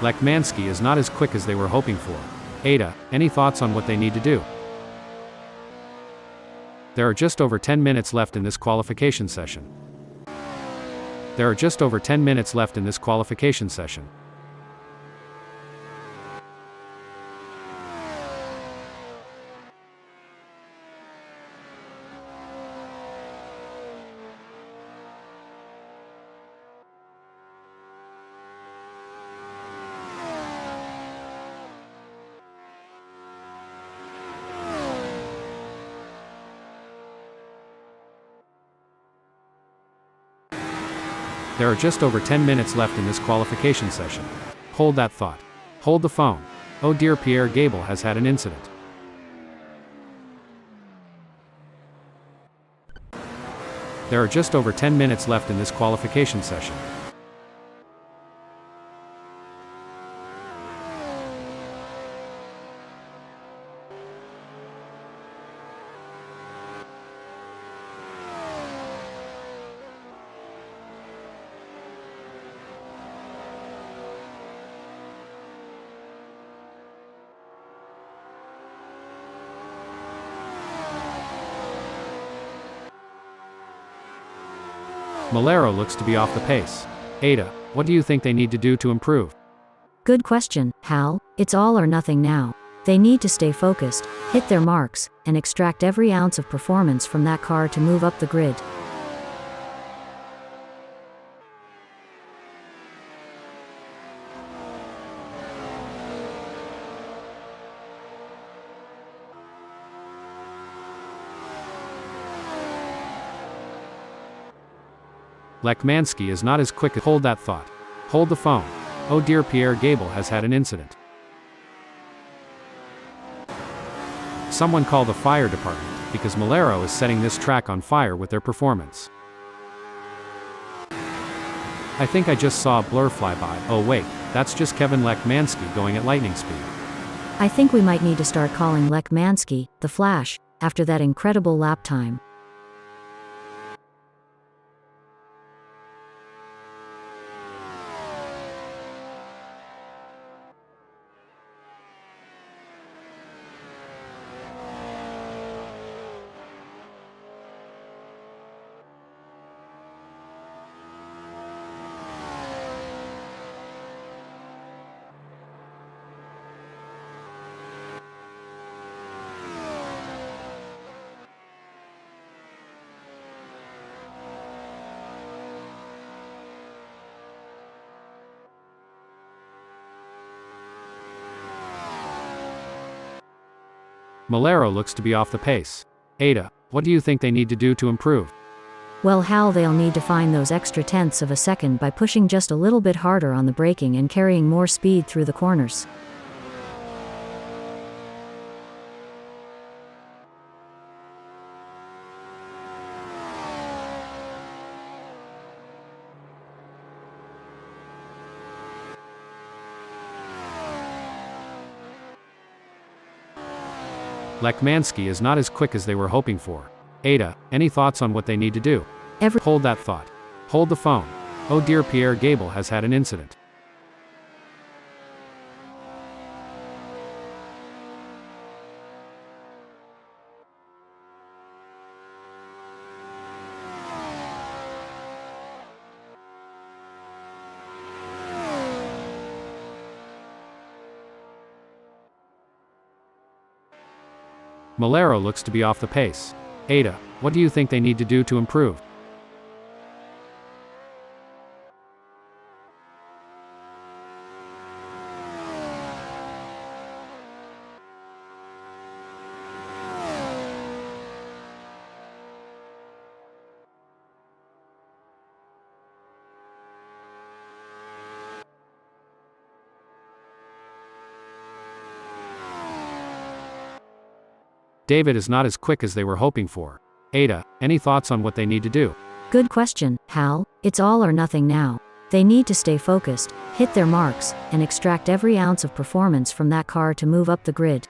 Lekmansky is not as quick as they were hoping for. Ada, any thoughts on what they need to do? There are just over 10 minutes left in this qualification session. There are just over 10 minutes left in this qualification session. There are just over 10 minutes left in this qualification session. Hold that thought. Hold the phone. Oh dear, Pierre Gable has had an incident. There are just over 10 minutes left in this qualification session. Malero looks to be off the pace. Ada, what do you think they need to do to improve? Good question, Hal. It's all or nothing now. They need to stay focused, hit their marks, and extract every ounce of performance from that car to move up the grid. Lekmansky is not as quick as— Hold that thought. Hold the phone. Oh dear, Pierre Gable has had an incident. Someone call the fire department, because Malero is setting this track on fire with their performance. I think I just saw a blur fly by. Oh wait, that's just Kevin Lekmansky going at lightning speed. I think we might need to start calling Lekmansky the Flash, after that incredible lap time. Malero looks to be off the pace. Ada, what do you think they need to do to improve? Well, Hal, they'll need to find those extra tenths of a second by pushing just a little bit harder on the braking and carrying more speed through the corners. Lekmansky is not as quick as they were hoping for. Ada, any thoughts on what they need to do? Hold that thought. Hold the phone. Oh dear, Pierre Gable has had an incident. Malero looks to be off the pace. Ada, what do you think they need to do to improve? David is not as quick as they were hoping for. Ada, any thoughts on what they need to do? Good question, Hal. It's all or nothing now. They need to stay focused, hit their marks, and extract every ounce of performance from that car to move up the grid.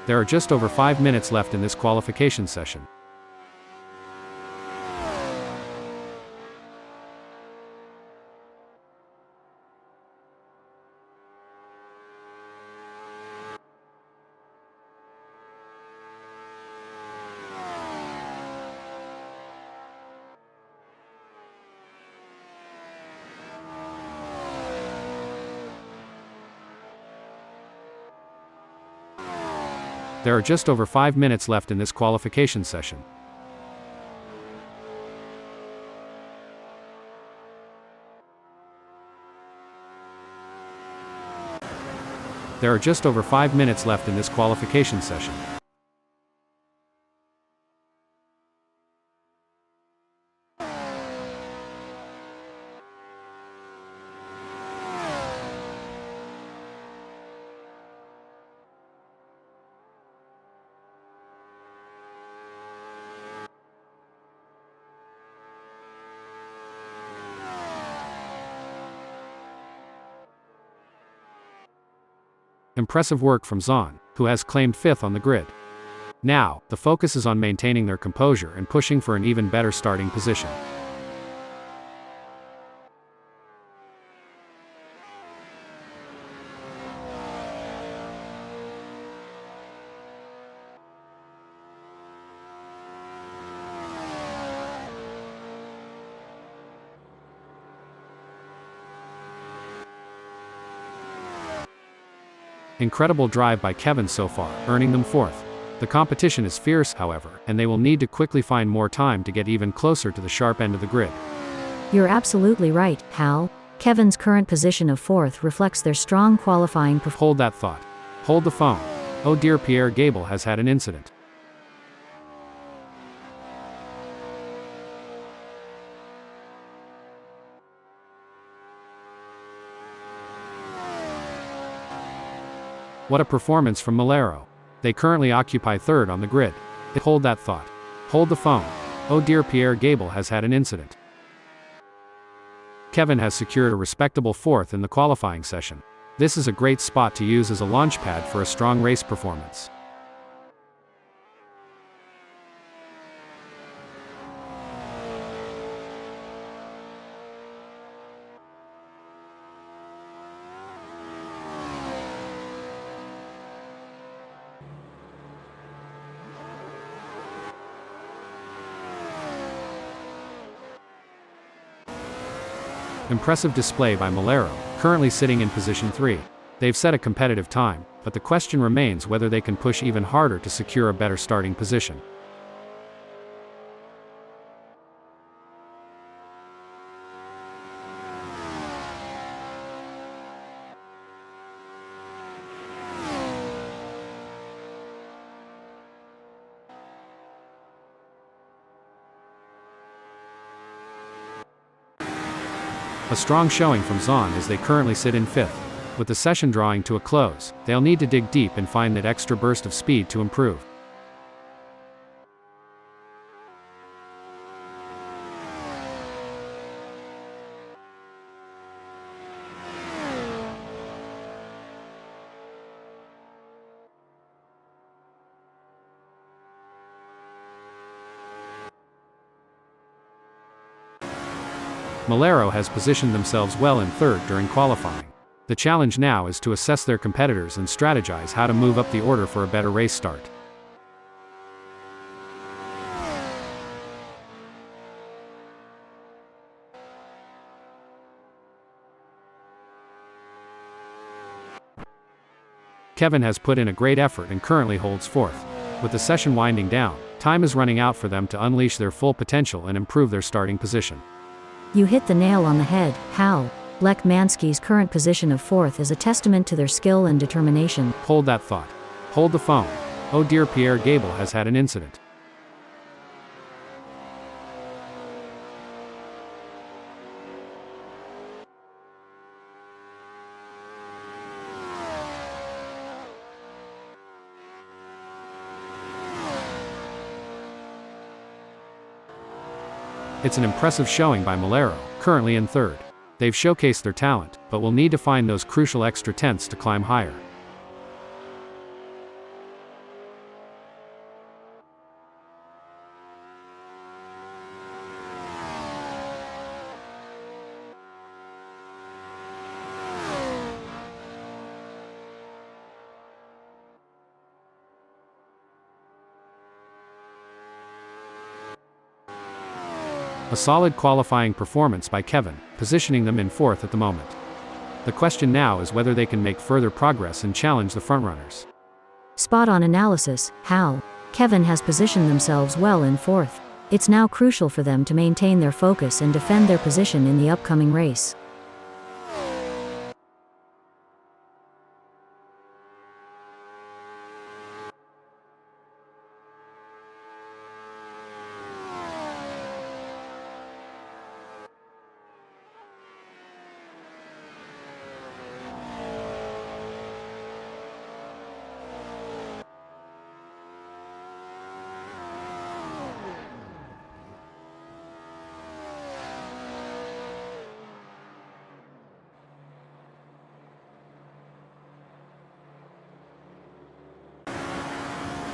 There are just over 5 minutes left in this qualification session. There are just over 5 minutes left in this qualification session. There are just over 5 minutes left in this qualification session. Impressive work from Zahn, who has claimed 5th on the grid. Now, the focus is on maintaining their composure and pushing for an even better starting position. Incredible drive by Kevin so far, earning them 4th. The competition is fierce, however, and they will need to quickly find more time to get even closer to the sharp end of the grid. You're absolutely right, Hal. Kevin's current position of 4th reflects their strong qualifying performance. Hold that thought. Hold the phone. Oh dear, Pierre Gable has had an incident. What a performance from Malero. They currently occupy 3rd on the grid. Hold that thought. Hold the phone. Oh dear, Pierre Gable has had an incident. Kevin has secured a respectable 4th in the qualifying session. This is a great spot to use as a launchpad for a strong race performance. Impressive display by Malero, currently sitting in position 3. They've set a competitive time, but the question remains whether they can push even harder to secure a better starting position. A strong showing from Zahn as they currently sit in 5th. With the session drawing to a close, they'll need to dig deep and find that extra burst of speed to improve. Malero has positioned themselves well in 3rd during qualifying. The challenge now is to assess their competitors and strategize how to move up the order for a better race start. Kevin has put in a great effort and currently holds 4th. With the session winding down, time is running out for them to unleash their full potential and improve their starting position. You hit the nail on the head, Hal. Lech Mansky's current position of 4th is a testament to their skill and determination. Hold that thought. Hold the phone. Oh dear, Pierre Gable has had an incident. It's an impressive showing by Malero, currently in 3rd. They've showcased their talent, but will need to find those crucial extra tenths to climb higher. A solid qualifying performance by Kevin, positioning them in fourth at the moment. The question now is whether they can make further progress and challenge the frontrunners. Spot-on analysis, Hal. Kevin has positioned themselves well in fourth. It's now crucial for them to maintain their focus and defend their position in the upcoming race.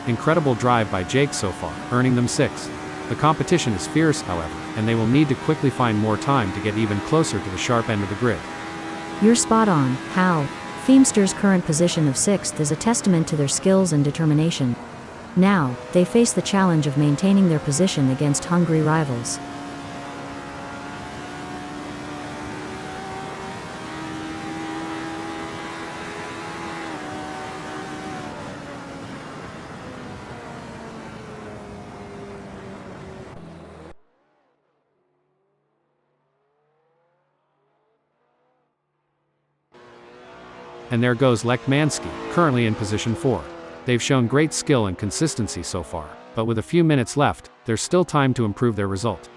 Incredible drive by Jake so far, earning them 6th. The competition is fierce, however, and they will need to quickly find more time to get even closer to the sharp end of the grid. You're spot on, Hal. Feemster's current position of 6th is a testament to their skills and determination. Now, they face the challenge of maintaining their position against hungry rivals. And there goes Lekmanski, currently in position 4. They've shown great skill and consistency so far, but with a few minutes left, there's still time to improve their result.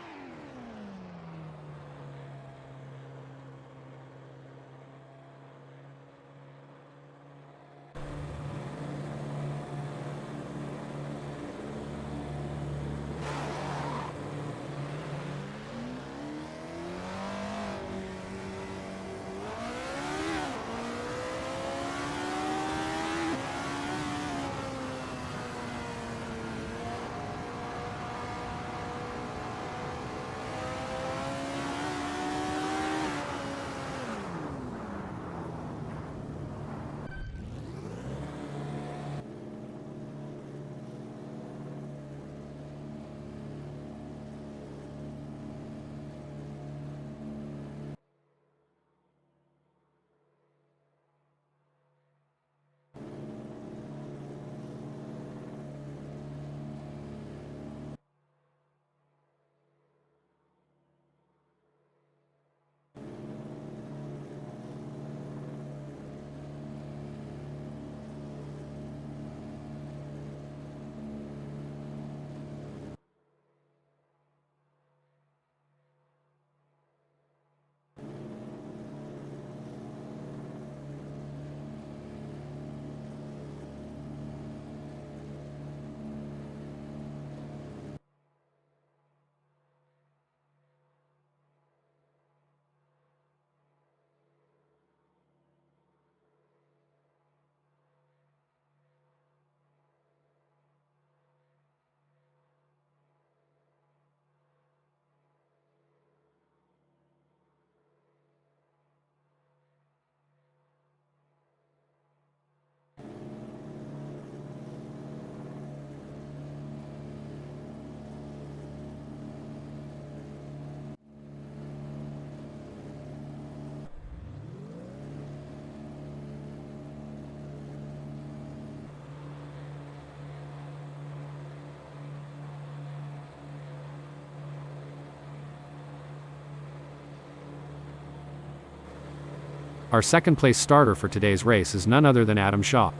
Our second place starter for today's race is none other than Adam Shaw.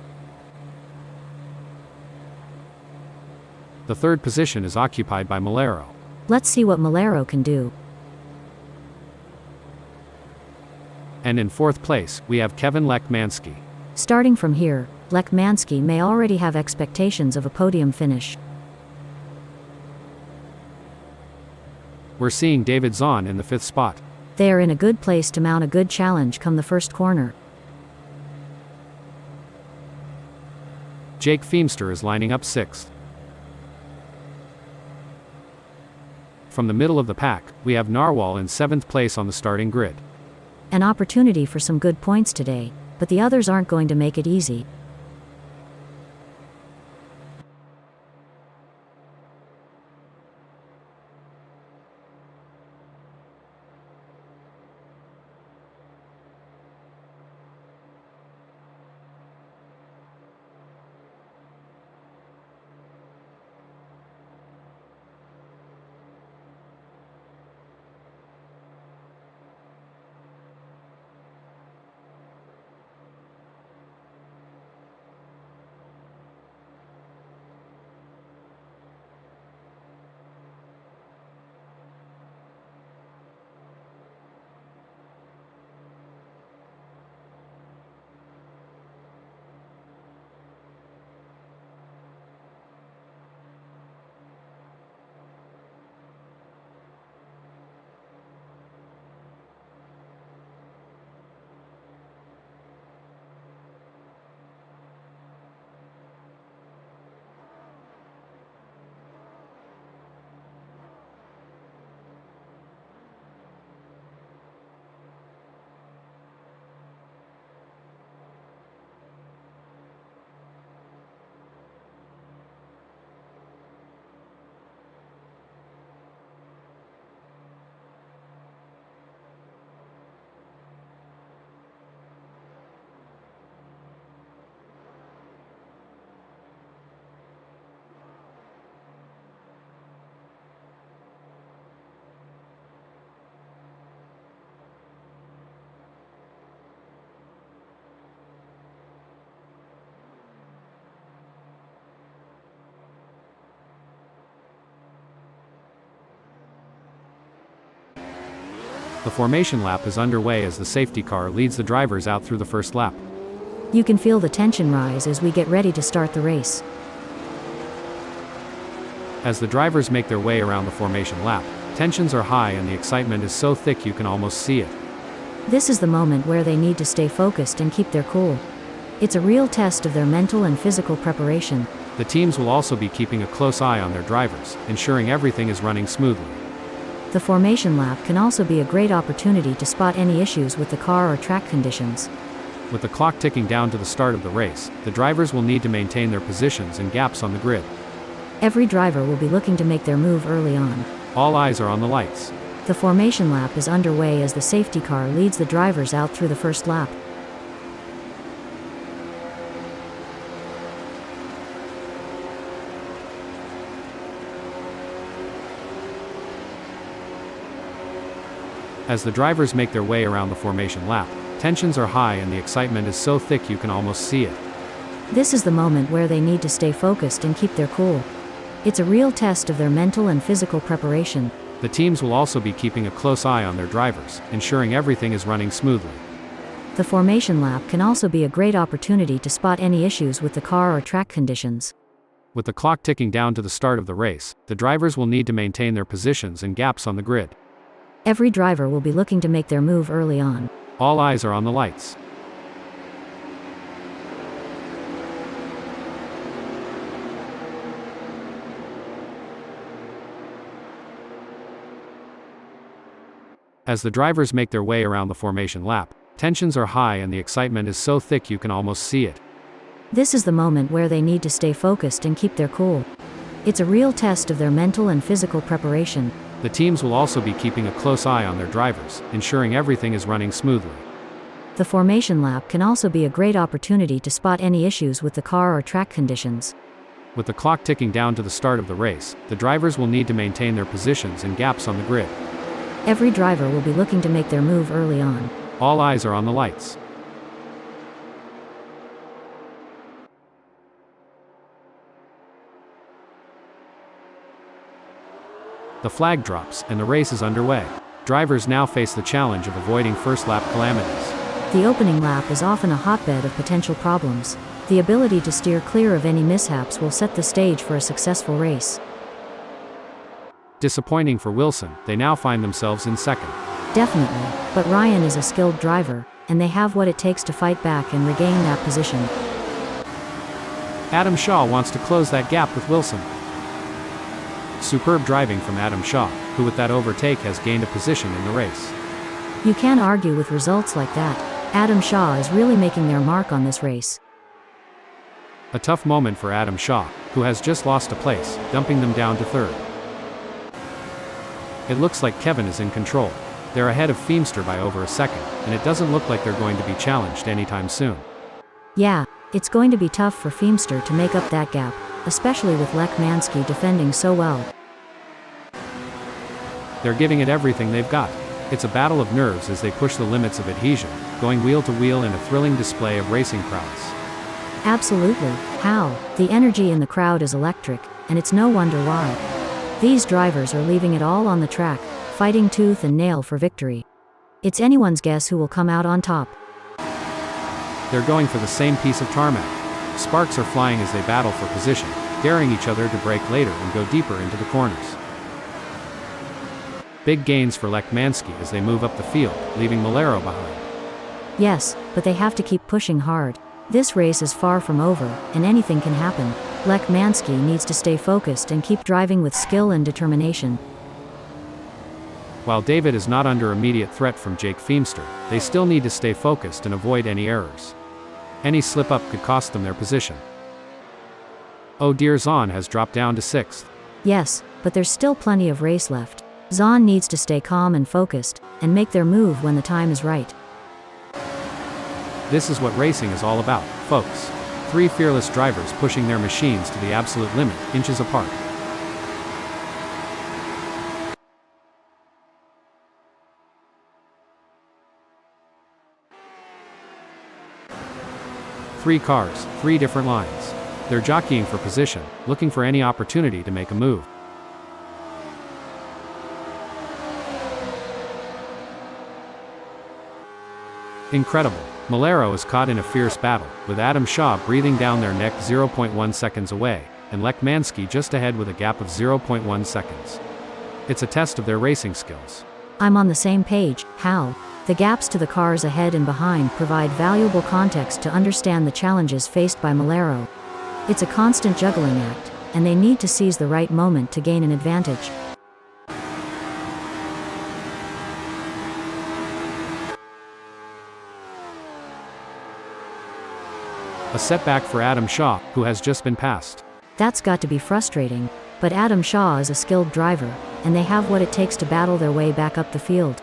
The third position is occupied by Malero. Let's see what Malero can do. And in fourth place, we have Kevin Lekmanski. Starting from here, Lekmanski may already have expectations of a podium finish. We're seeing David Zahn in the 5th spot. They are in a good place to mount a good challenge come the first corner. Jake Feemster is lining up 6th. From the middle of the pack, we have Narwhal in 7th place on the starting grid. An opportunity for some good points today, but the others aren't going to make it easy. The formation lap is underway as the safety car leads the drivers out through the first lap. You can feel the tension rise as we get ready to start the race. As the drivers make their way around the formation lap, tensions are high and the excitement is so thick you can almost see it. This is the moment where they need to stay focused and keep their cool. It's a real test of their mental and physical preparation. The teams will also be keeping a close eye on their drivers, ensuring everything is running smoothly. The formation lap can also be a great opportunity to spot any issues with the car or track conditions. With the clock ticking down to the start of the race, the drivers will need to maintain their positions and gaps on the grid. Every driver will be looking to make their move early on. All eyes are on the lights. The formation lap is underway as the safety car leads the drivers out through the first lap. As the drivers make their way around the formation lap, tensions are high and the excitement is so thick you can almost see it. This is the moment where they need to stay focused and keep their cool. It's a real test of their mental and physical preparation. The teams will also be keeping a close eye on their drivers, ensuring everything is running smoothly. The formation lap can also be a great opportunity to spot any issues with the car or track conditions. With the clock ticking down to the start of the race, the drivers will need to maintain their positions and gaps on the grid. Every driver will be looking to make their move early on. All eyes are on the lights. As the drivers make their way around the formation lap, tensions are high and the excitement is so thick you can almost see it. This is the moment where they need to stay focused and keep their cool. It's a real test of their mental and physical preparation. The teams will also be keeping a close eye on their drivers, ensuring everything is running smoothly. The formation lap can also be a great opportunity to spot any issues with the car or track conditions. With the clock ticking down to the start of the race, the drivers will need to maintain their positions and gaps on the grid. Every driver will be looking to make their move early on. All eyes are on the lights. The flag drops, and the race is underway. Drivers now face the challenge of avoiding first-lap calamities. The opening lap is often a hotbed of potential problems. The ability to steer clear of any mishaps will set the stage for a successful race. Disappointing for Wilson, they now find themselves in second. Definitely, but Ryan is a skilled driver, and they have what it takes to fight back and regain that position. Adam Shaw wants to close that gap with Wilson. Superb driving from Adam Shaw, who with that overtake has gained a position in the race. You can't argue with results like that. Adam Shaw is really making their mark on this race. A tough moment for Adam Shaw, who has just lost a place, dumping them down to third. It looks like Kevin is in control. They're ahead of Feimster by over a second, and it doesn't look like they're going to be challenged anytime soon. Yeah, it's going to be tough for Feimster to make up that gap, especially with Lech Mansky defending so well. They're giving it everything they've got. It's a battle of nerves as they push the limits of adhesion, going wheel to wheel in a thrilling display of racing prowess. Absolutely. How? The energy in the crowd is electric, and it's no wonder why. These drivers are leaving it all on the track, fighting tooth and nail for victory. It's anyone's guess who will come out on top. They're going for the same piece of tarmac. Sparks are flying as they battle for position, daring each other to brake later and go deeper into the corners. Big gains for Lech Mansky as they move up the field, leaving Malero behind. Yes, but they have to keep pushing hard. This race is far from over, and anything can happen. Lech Mansky needs to stay focused and keep driving with skill and determination. While David is not under immediate threat from Jake Feimster, they still need to stay focused and avoid any errors. Any slip-up could cost them their position. Oh dear, Zahn has dropped down to 6th. Yes, but there's still plenty of race left. Zahn needs to stay calm and focused, and make their move when the time is right. This is what racing is all about, folks. 3 fearless drivers pushing their machines to the absolute limit, inches apart. Three cars, 3 different lines. They're jockeying for position, looking for any opportunity to make a move. Incredible. Malero is caught in a fierce battle, with Adam Shaw breathing down their neck 0.1 seconds away, and Lekmansky just ahead with a gap of 0.1 seconds. It's a test of their racing skills. I'm on the same page, Hal. The gaps to the cars ahead and behind provide valuable context to understand the challenges faced by Malero. It's a constant juggling act, and they need to seize the right moment to gain an advantage. A setback for Adam Shaw, who has just been passed. That's got to be frustrating, but Adam Shaw is a skilled driver, and they have what it takes to battle their way back up the field.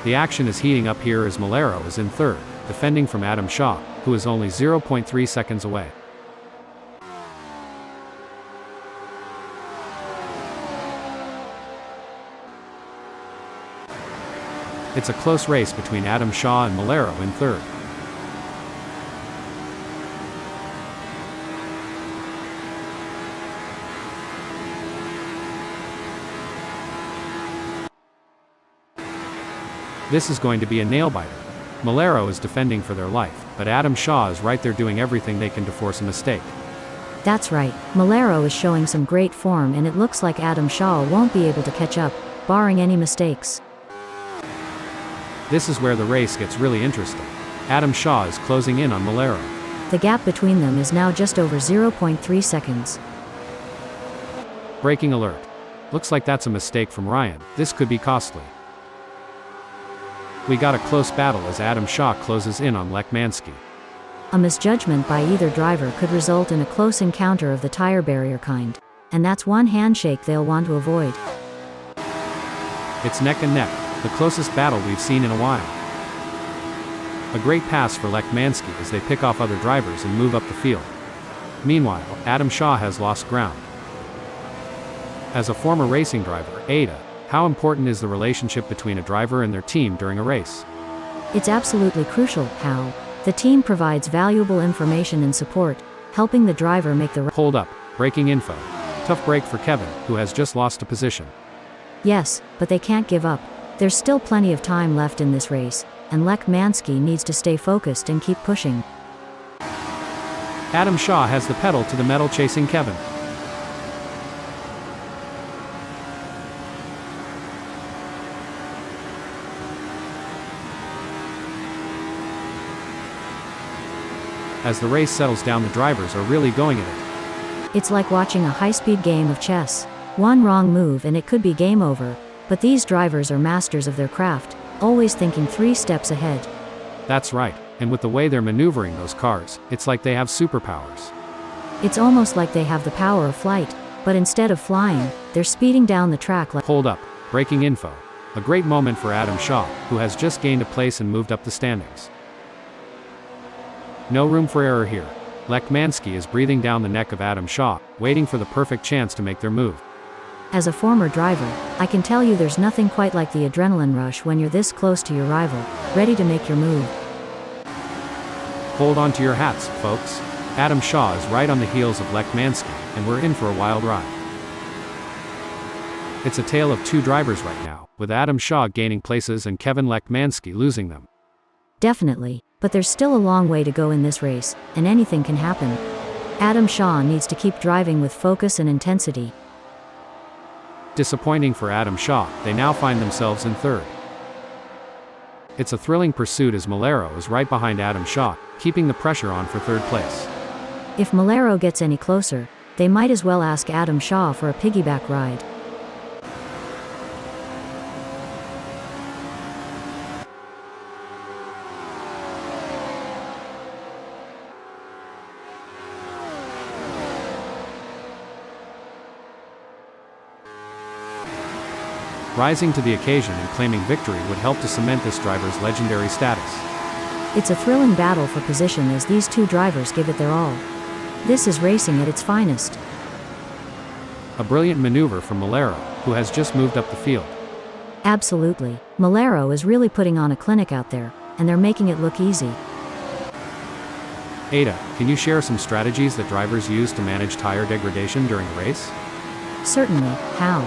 The action is heating up here as Malero is in third, defending from Adam Shaw, who is only 0.3 seconds away. It's a close race between Adam Shaw and Malero in third. This is going to be a nail-biter. Malero is defending for their life, but Adam Shaw is right there doing everything they can to force a mistake. That's right, Malero is showing some great form and it looks like Adam Shaw won't be able to catch up, barring any mistakes. This is where the race gets really interesting. Adam Shaw is closing in on Malero. The gap between them is now just over 0.3 seconds. Braking alert. Looks like that's a mistake from Ryan. This could be costly. We got a close battle as Adam Shaw closes in on Lekmansky. A misjudgment by either driver could result in a close encounter of the tire barrier kind, and that's one handshake they'll want to avoid. It's neck and neck, the closest battle we've seen in a while. A great pass for Lekmansky as they pick off other drivers and move up the field. Meanwhile, Adam Shaw has lost ground. As a former racing driver, Ada, how important is the relationship between a driver and their team during a race? It's absolutely crucial, Hal. The team provides valuable information and support, helping the driver make the right. Hold up, breaking info. Tough break for Kevin, who has just lost a position. Yes, but they can't give up. There's still plenty of time left in this race, and Lekmansky needs to stay focused and keep pushing. Adam Shaw has the pedal to the metal chasing Kevin. As the race settles down, the drivers are really going at it. It's like watching a high-speed game of chess. One wrong move and it could be game over, but these drivers are masters of their craft, always thinking 3 steps ahead. That's right, and with the way they're maneuvering those cars, it's like they have superpowers. It's almost like they have the power of flight, but instead of flying, they're speeding down the track like. Hold up, breaking info. A great moment for Adam Shaw, who has just gained a place and moved up the standings. No room for error here. Lekmansky is breathing down the neck of Adam Shaw, waiting for the perfect chance to make their move. As a former driver, I can tell you there's nothing quite like the adrenaline rush when you're this close to your rival, ready to make your move. Hold on to your hats, folks. Adam Shaw is right on the heels of Lekmansky, and we're in for a wild ride. It's a tale of 2 drivers right now, with Adam Shaw gaining places and Kevin Lekmansky losing them. Definitely, but there's still a long way to go in this race, and anything can happen. Adam Shaw needs to keep driving with focus and intensity. Disappointing for Adam Shaw, they now find themselves in third. It's a thrilling pursuit as Malero is right behind Adam Shaw, keeping the pressure on for third place. If Malero gets any closer, they might as well ask Adam Shaw for a piggyback ride. Rising to the occasion and claiming victory would help to cement this driver's legendary status. It's a thrilling battle for position as these 2 drivers give it their all. This is racing at its finest. A brilliant maneuver from Malero, who has just moved up the field. Absolutely. Malero is really putting on a clinic out there, and they're making it look easy. Ada, can you share some strategies that drivers use to manage tire degradation during a race? Certainly. How?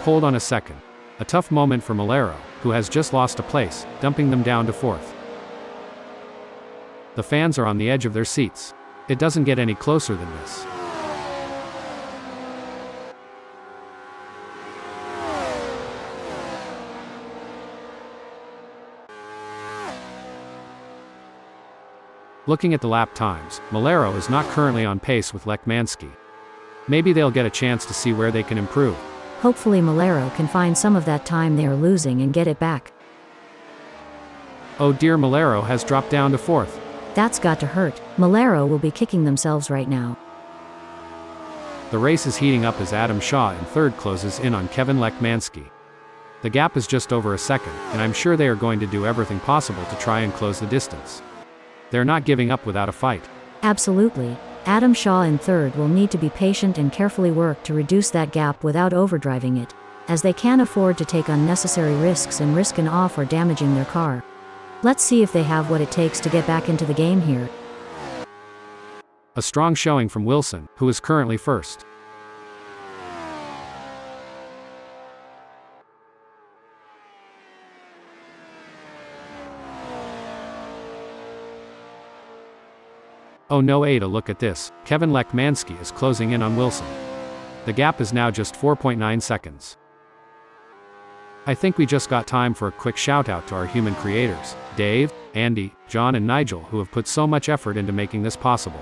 Hold on a second. A tough moment for Malero, who has just lost a place, dumping them down to 4th. The fans are on the edge of their seats. It doesn't get any closer than this. Looking at the lap times, Malero is not currently on pace with Lekmansky. Maybe they'll get a chance to see where they can improve. Hopefully Malero can find some of that time they are losing and get it back. Oh dear, Malero has dropped down to 4th. That's got to hurt. Malero will be kicking themselves right now. The race is heating up as Adam Shaw in 3rd closes in on Kevin Lekmansky. The gap is just over a second, and I'm sure they are going to do everything possible to try and close the distance. They're not giving up without a fight. Absolutely. Adam Shaw in 3rd will need to be patient and carefully work to reduce that gap without overdriving it, as they can't afford to take unnecessary risks and risk an off or damaging their car. Let's see if they have what it takes to get back into the game here. A strong showing from Wilson, who is currently 1st. Oh no, Ada, look at this. Kevin Lekmansky is closing in on Wilson. The gap is now just 4.9 seconds. I think we just got time for a quick shout out to our human creators, Dave, Andy, John and Nigel, who have put so much effort into making this possible.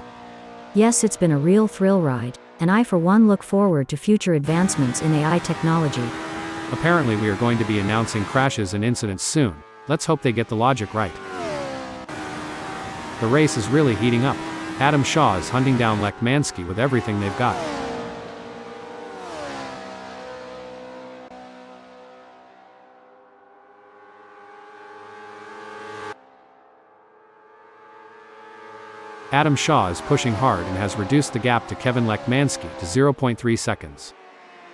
Yes, it's been a real thrill ride, and I for one look forward to future advancements in AI technology. Apparently we are going to be announcing crashes and incidents soon. Let's hope they get the logic right. The race is really heating up. Adam Shaw is hunting down Lekmansky with everything they've got. Adam Shaw is pushing hard and has reduced the gap to Kevin Lekmansky to 0.3 seconds.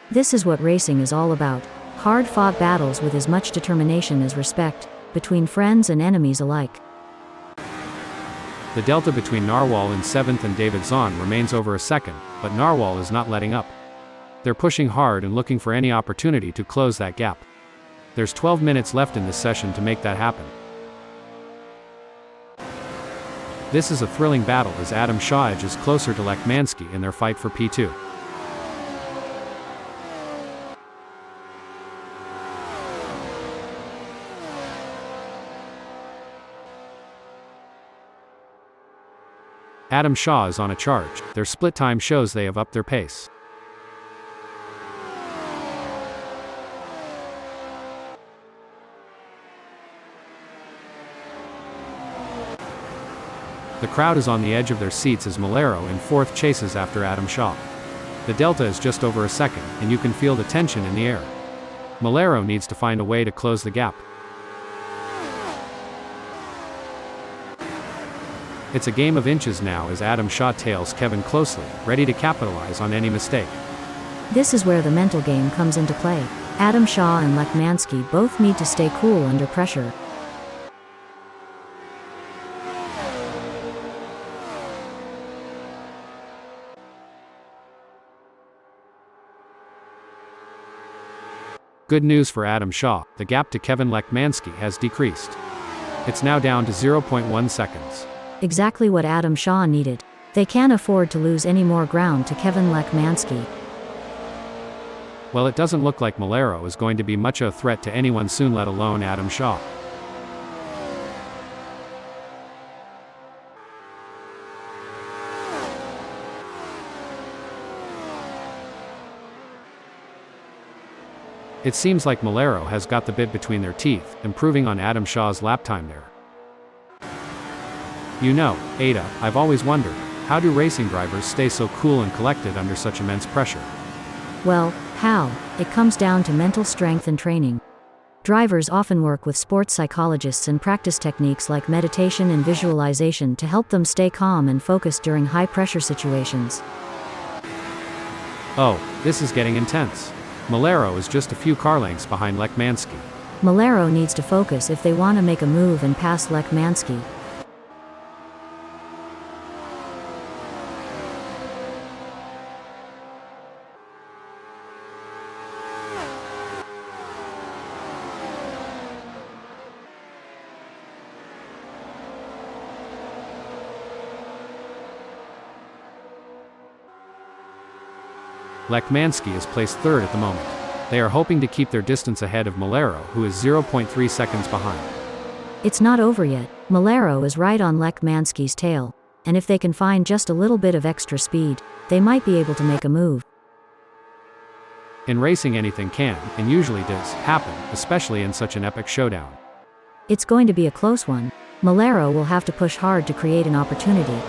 This is what racing is all about. Hard-fought battles with as much determination as respect, between friends and enemies alike. The delta between Narwhal in 7th and David Zahn remains over a second, but Narwhal is not letting up. They're pushing hard and looking for any opportunity to close that gap. There's 12 minutes left in this session to make that happen. This is a thrilling battle as Adam Shaw edges closer to Lekmansky in their fight for P2. Adam Shaw is on a charge. Their split time shows they have upped their pace. The crowd is on the edge of their seats as Malero in 4th chases after Adam Shaw. The delta is just over a second, and you can feel the tension in the air. Malero needs to find a way to close the gap. It's a game of inches now as Adam Shaw tails Kevin closely, ready to capitalize on any mistake. This is where the mental game comes into play. Adam Shaw and Lekmansky both need to stay cool under pressure. Good news for Adam Shaw, the gap to Kevin Lekmansky has decreased. It's now down to 0.1 seconds. Exactly what Adam Shaw needed. They can't afford to lose any more ground to Kevin Lekmansky. Well, it doesn't look like Malero is going to be much of a threat to anyone soon, let alone Adam Shaw. It seems like Malero has got the bit between their teeth, improving on Adam Shaw's lap time there. You know, Ada, I've always wondered, how do racing drivers stay so cool and collected under such immense pressure? Well, how? It comes down to mental strength and training. Drivers often work with sports psychologists and practice techniques like meditation and visualization to help them stay calm and focused during high-pressure situations. Oh, this is getting intense. Malero is just a few car lengths behind Lekmansky. Malero needs to focus if they want to make a move and pass Lekmansky. Lekmansky is placed third at the moment. They are hoping to keep their distance ahead of Malero, who is 0.3 seconds behind. It's not over yet. Malero is right on Lekmansky's tail, and if they can find just a little bit of extra speed, they might be able to make a move. In racing, anything can, and usually does, happen, especially in such an epic showdown. It's going to be a close one. Malero will have to push hard to create an opportunity.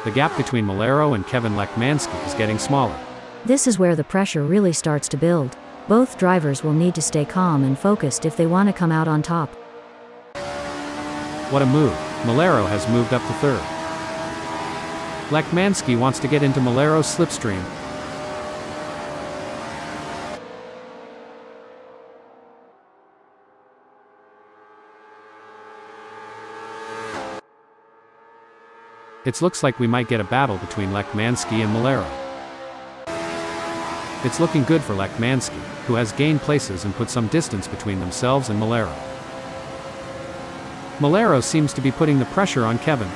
The gap between Malero and Kevin Lekmansky is getting smaller. This is where the pressure really starts to build. Both drivers will need to stay calm and focused if they want to come out on top. What a move. Malero has moved up to third. Lekmansky wants to get into Malero's slipstream. It looks like we might get a battle between Lekmansky and Malero. It's looking good for Lekmansky, who has gained places and put some distance between themselves and Malero. Malero seems to be putting the pressure on Kevin.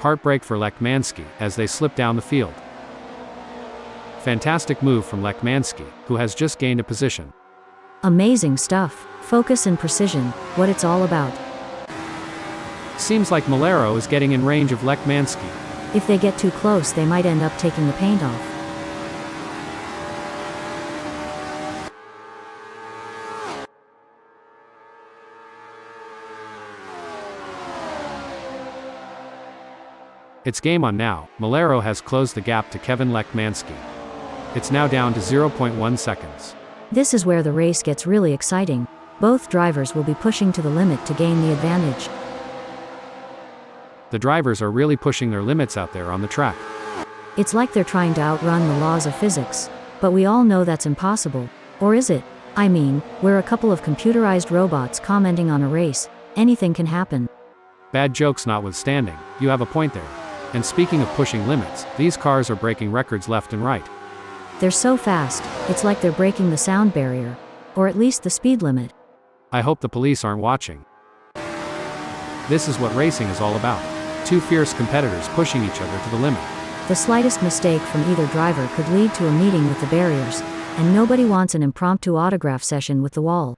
Heartbreak for Lekmansky as they slip down the field. Fantastic move from Lekmansky, who has just gained a position. Amazing stuff. Focus and precision, what it's all about. Seems like Malero is getting in range of Lekmansky. If they get too close, they might end up taking the paint off. It's game on now. Malero has closed the gap to Kevin Lekmansky. It's now down to 0.1 seconds. This is where the race gets really exciting. Both drivers will be pushing to the limit to gain the advantage. The drivers are really pushing their limits out there on the track. It's like they're trying to outrun the laws of physics. But we all know that's impossible. Or is it? I mean, we're a couple of computerized robots commenting on a race. Anything can happen. Bad jokes notwithstanding, you have a point there. And speaking of pushing limits, these cars are breaking records left and right. They're so fast, it's like they're breaking the sound barrier. Or at least the speed limit. I hope the police aren't watching. This is what racing is all about. Two fierce competitors pushing each other to the limit. The slightest mistake from either driver could lead to a meeting with the barriers, and nobody wants an impromptu autograph session with the wall.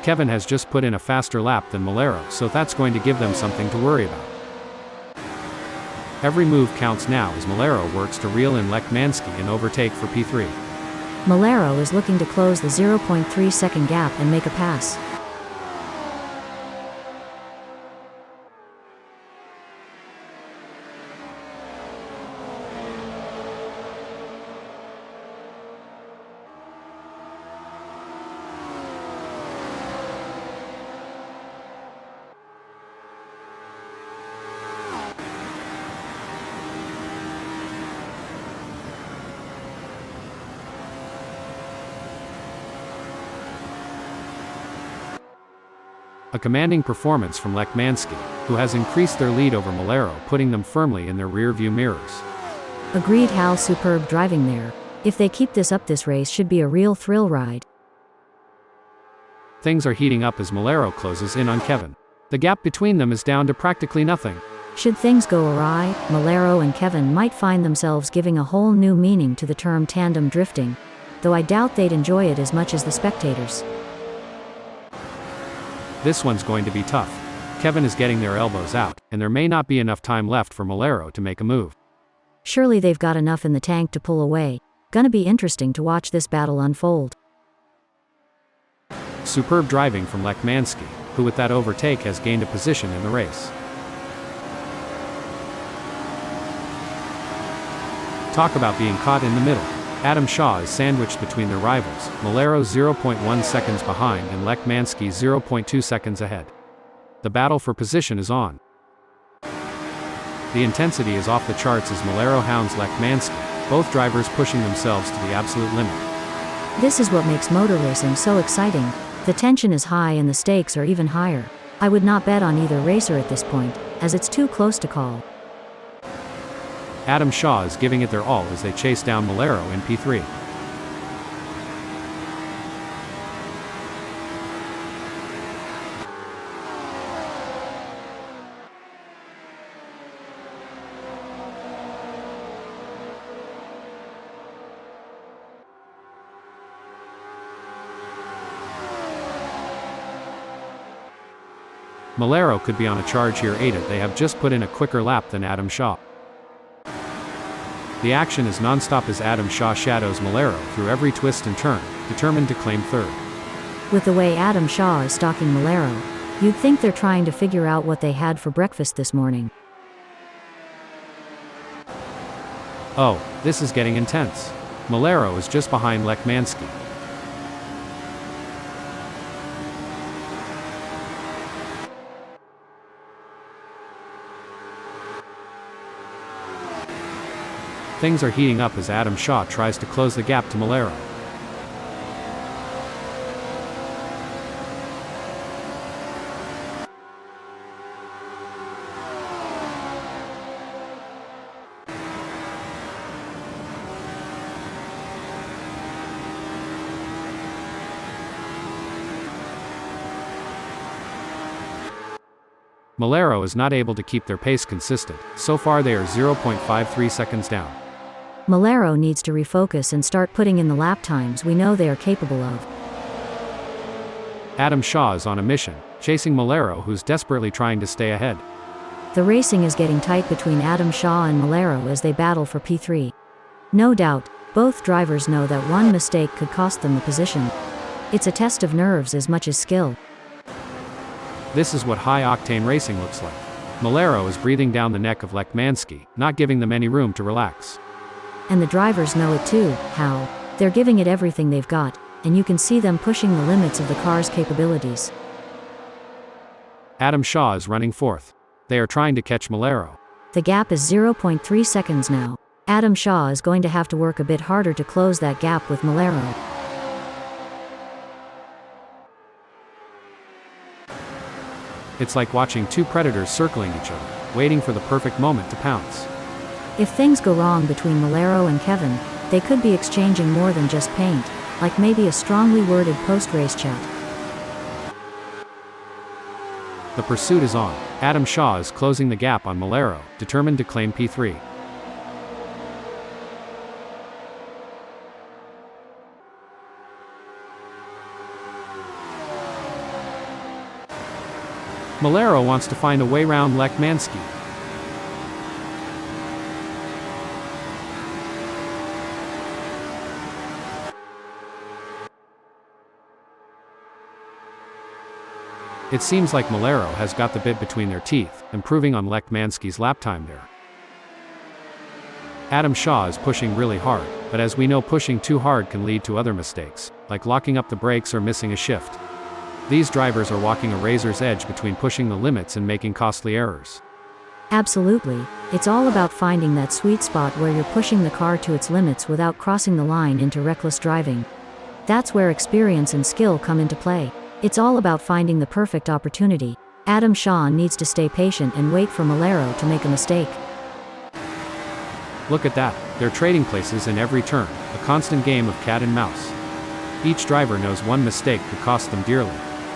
Kevin has just put in a faster lap than Malero, so that's going to give them something to worry about. Every move counts now as Malero works to reel in Lekmansky and overtake for P3. Malero is looking to close the 0.3 second gap and make a pass. A commanding performance from Lekmansky, who has increased their lead over Malero, putting them firmly in their rear-view mirrors. Agreed, Hal. Superb driving there. If they keep this up, this race should be a real thrill ride. Things are heating up as Malero closes in on Kevin. The gap between them is down to practically nothing. Should things go awry, Malero and Kevin might find themselves giving a whole new meaning to the term tandem drifting, though I doubt they'd enjoy it as much as the spectators. This one's going to be tough. Kevin is getting their elbows out, and there may not be enough time left for Malero to make a move. Surely they've got enough in the tank to pull away. Gonna be interesting to watch this battle unfold. Superb driving from Lekmansky, who with that overtake has gained a position in the race. Talk about being caught in the middle. Adam Shaw is sandwiched between their rivals, Malero 0.1 seconds behind and Lekmansky 0.2 seconds ahead. The battle for position is on. The intensity is off the charts as Malero hounds Lekmansky, both drivers pushing themselves to the absolute limit. This is what makes motor racing so exciting. The tension is high and the stakes are even higher. I would not bet on either racer at this point, as it's too close to call. Adam Shaw is giving it their all as they chase down Malero in P3. Malero could be on a charge here. They have just put in a quicker lap than Adam Shaw. The action is non-stop as Adam Shaw shadows Malero through every twist and turn, determined to claim third. With the way Adam Shaw is stalking Malero, you'd think they're trying to figure out what they had for breakfast this morning. Oh, this is getting intense. Malero is just behind Lekmansky. Things are heating up as Adam Shaw tries to close the gap to Malero. Malero is not able to keep their pace consistent. So far they are 0.53 seconds down. Malero needs to refocus and start putting in the lap times we know they are capable of. Adam Shaw is on a mission, chasing Malero, who's desperately trying to stay ahead. The racing is getting tight between Adam Shaw and Malero as they battle for P3. No doubt, both drivers know that one mistake could cost them the position. It's a test of nerves as much as skill. This is what high-octane racing looks like. Malero is breathing down the neck of Lekmansky, not giving them any room to relax. And the drivers know it too, how. They're giving it everything they've got, and you can see them pushing the limits of the car's capabilities. Adam Shaw is running fourth. They are trying to catch Malero. The gap is 0.3 seconds now. Adam Shaw is going to have to work a bit harder to close that gap with Malero. It's like watching two predators circling each other, waiting for the perfect moment to pounce. If things go wrong between Malero and Kevin, they could be exchanging more than just paint, like maybe a strongly worded post-race chat. The pursuit is on. Adam Shaw is closing the gap on Malero, determined to claim P3. Malero wants to find a way round Lekmansky. It seems like Malero has got the bit between their teeth, improving on Lekmansky's lap time there. Adam Shaw is pushing really hard, but as we know, pushing too hard can lead to other mistakes, like locking up the brakes or missing a shift. These drivers are walking a razor's edge between pushing the limits and making costly errors. Absolutely, it's all about finding that sweet spot where you're pushing the car to its limits without crossing the line into reckless driving. That's where experience and skill come into play. It's all about finding the perfect opportunity. Adam Shaw needs to stay patient and wait for Malero to make a mistake. Look at that, they're trading places in every turn, a constant game of cat and mouse. Each driver knows one mistake could cost them dearly.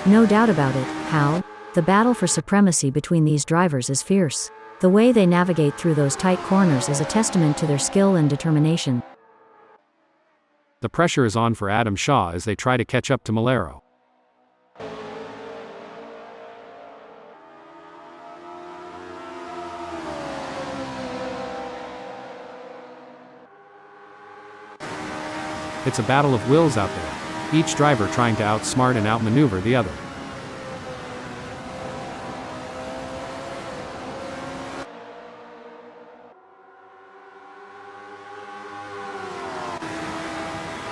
No doubt about it, how? The battle for supremacy between these drivers is fierce. The way they navigate through those tight corners is a testament to their skill and determination. The pressure is on for Adam Shaw as they try to catch up to Malero. It's a battle of wills out there, each driver trying to outsmart and outmaneuver the other.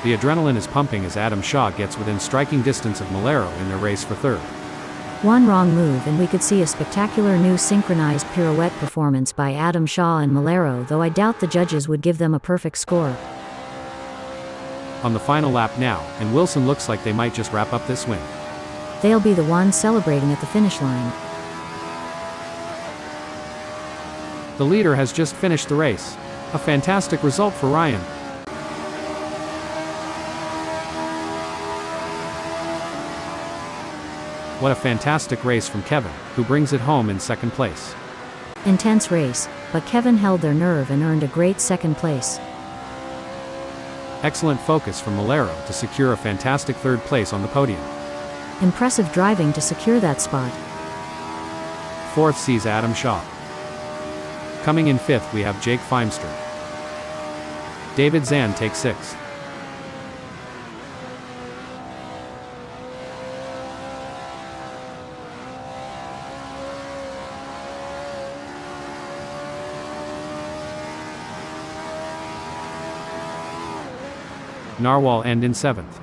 The adrenaline is pumping as Adam Shaw gets within striking distance of Malero in their race for third. One wrong move and we could see a spectacular new synchronized pirouette performance by Adam Shaw and Malero, though I doubt the judges would give them a perfect score. On the final lap now, and Wilson looks like they might just wrap up this win. They'll be the ones celebrating at the finish line. The leader has just finished the race. A fantastic result for Ryan. What a fantastic race from Kevin, who brings it home in second place. Intense race, but Kevin held their nerve and earned a great second place. Excellent focus from Malero to secure a fantastic third place on the podium. Impressive driving to secure that spot. Fourth sees Adam Shaw. Coming in fifth we have Jake Feimster. David Zahn takes sixth. Narwhal end in seventh.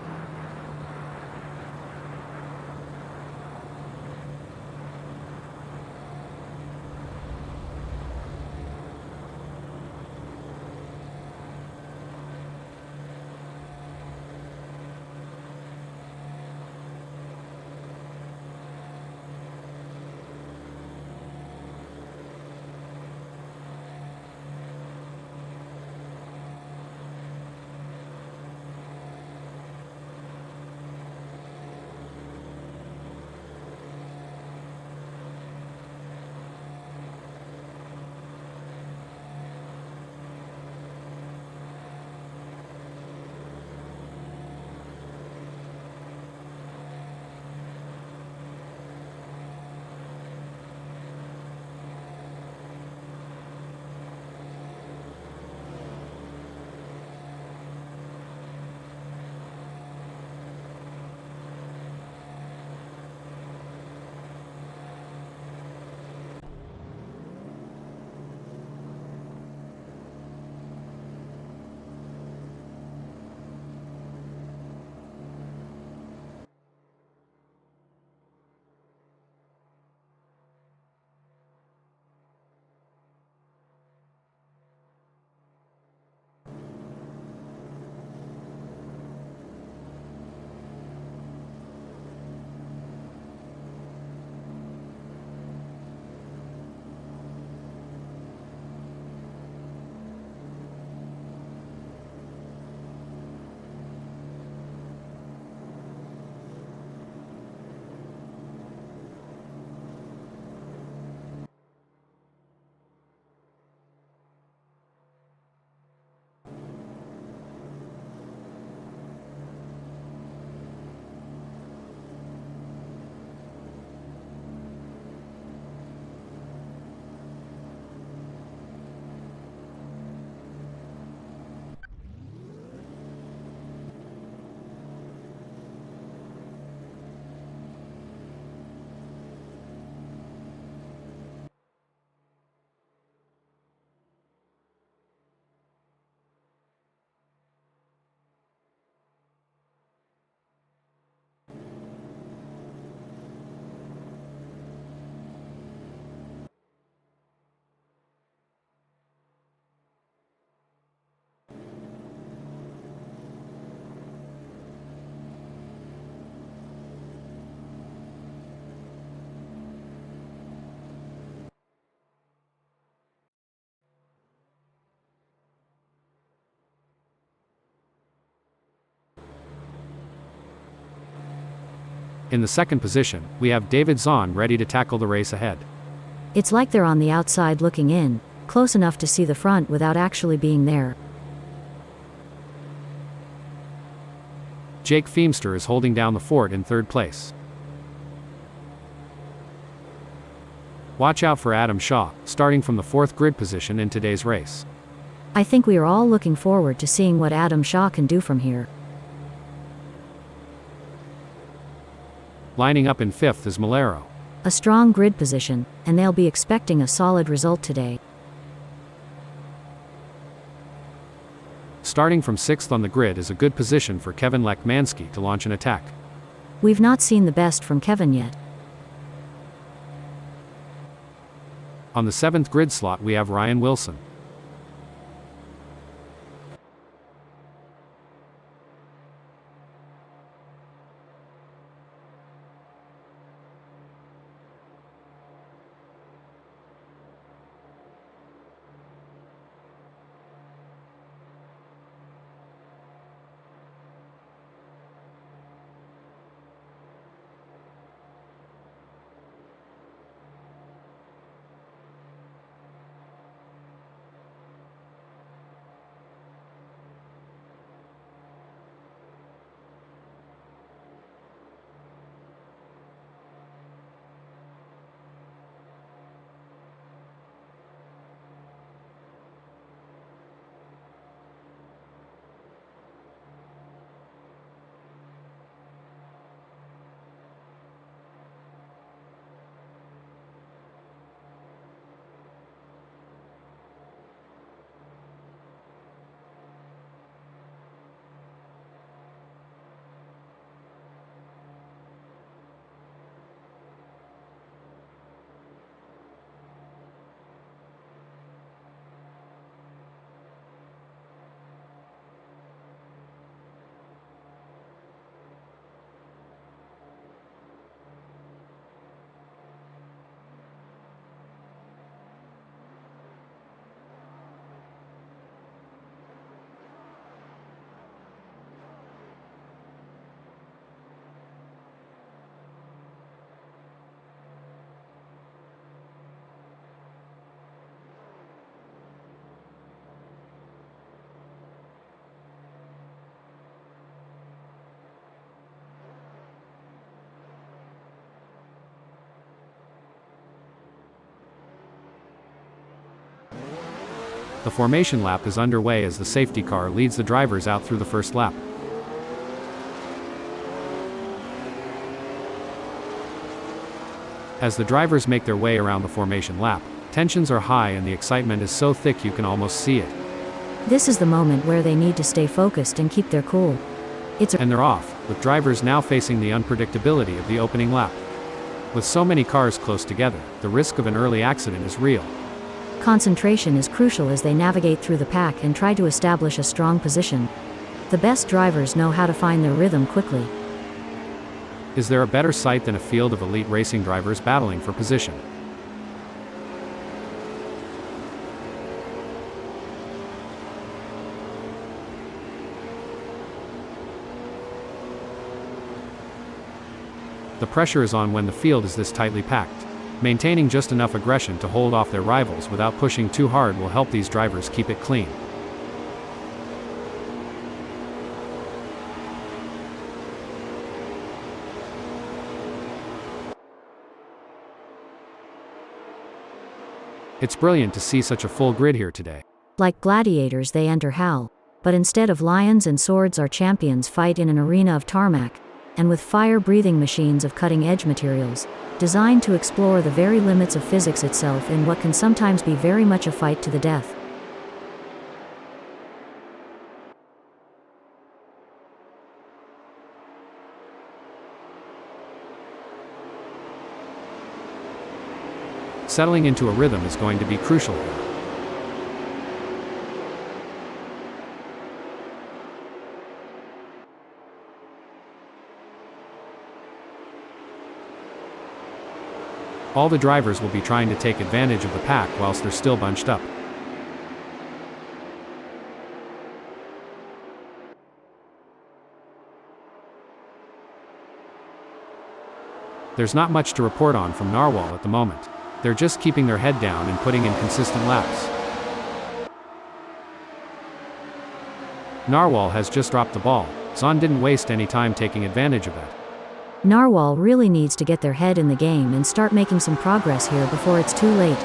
In the second position, we have David Zahn ready to tackle the race ahead. It's like they're on the outside looking in, close enough to see the front without actually being there. Jake Feimster is holding down the fort in third place. Watch out for Adam Shaw, starting from the fourth grid position in today's race. I think we are all looking forward to seeing what Adam Shaw can do from here. Lining up in fifth is Malero. A strong grid position, and they'll be expecting a solid result today. Starting from 6th on the grid is a good position for Kevin Lekmansky to launch an attack. We've not seen the best from Kevin yet. On the 7th grid slot we have Ryan Wilson. The formation lap is underway as the safety car leads the drivers out through the first lap. As the drivers make their way around the formation lap, tensions are high and the excitement is so thick you can almost see it. This is the moment where they need to stay focused and keep their cool. And they're off, with drivers now facing the unpredictability of the opening lap. With so many cars close together, the risk of an early accident is real. Concentration is crucial as they navigate through the pack and try to establish a strong position. The best drivers know how to find their rhythm quickly. Is there a better sight than a field of elite racing drivers battling for position? The pressure is on when the field is this tightly packed. Maintaining just enough aggression to hold off their rivals without pushing too hard will help these drivers keep it clean. It's brilliant to see such a full grid here today. Like gladiators they enter hell, but instead of lions and swords our champions fight in an arena of tarmac, and with fire-breathing machines of cutting-edge materials, designed to explore the very limits of physics itself in what can sometimes be very much a fight to the death. Settling into a rhythm is going to be crucial here. All the drivers will be trying to take advantage of the pack whilst they're still bunched up. There's not much to report on from Narwhal at the moment. They're just keeping their head down and putting in consistent laps. Narwhal has just dropped the ball. Zahn didn't waste any time taking advantage of that. Narwhal really needs to get their head in the game and start making some progress here before it's too late.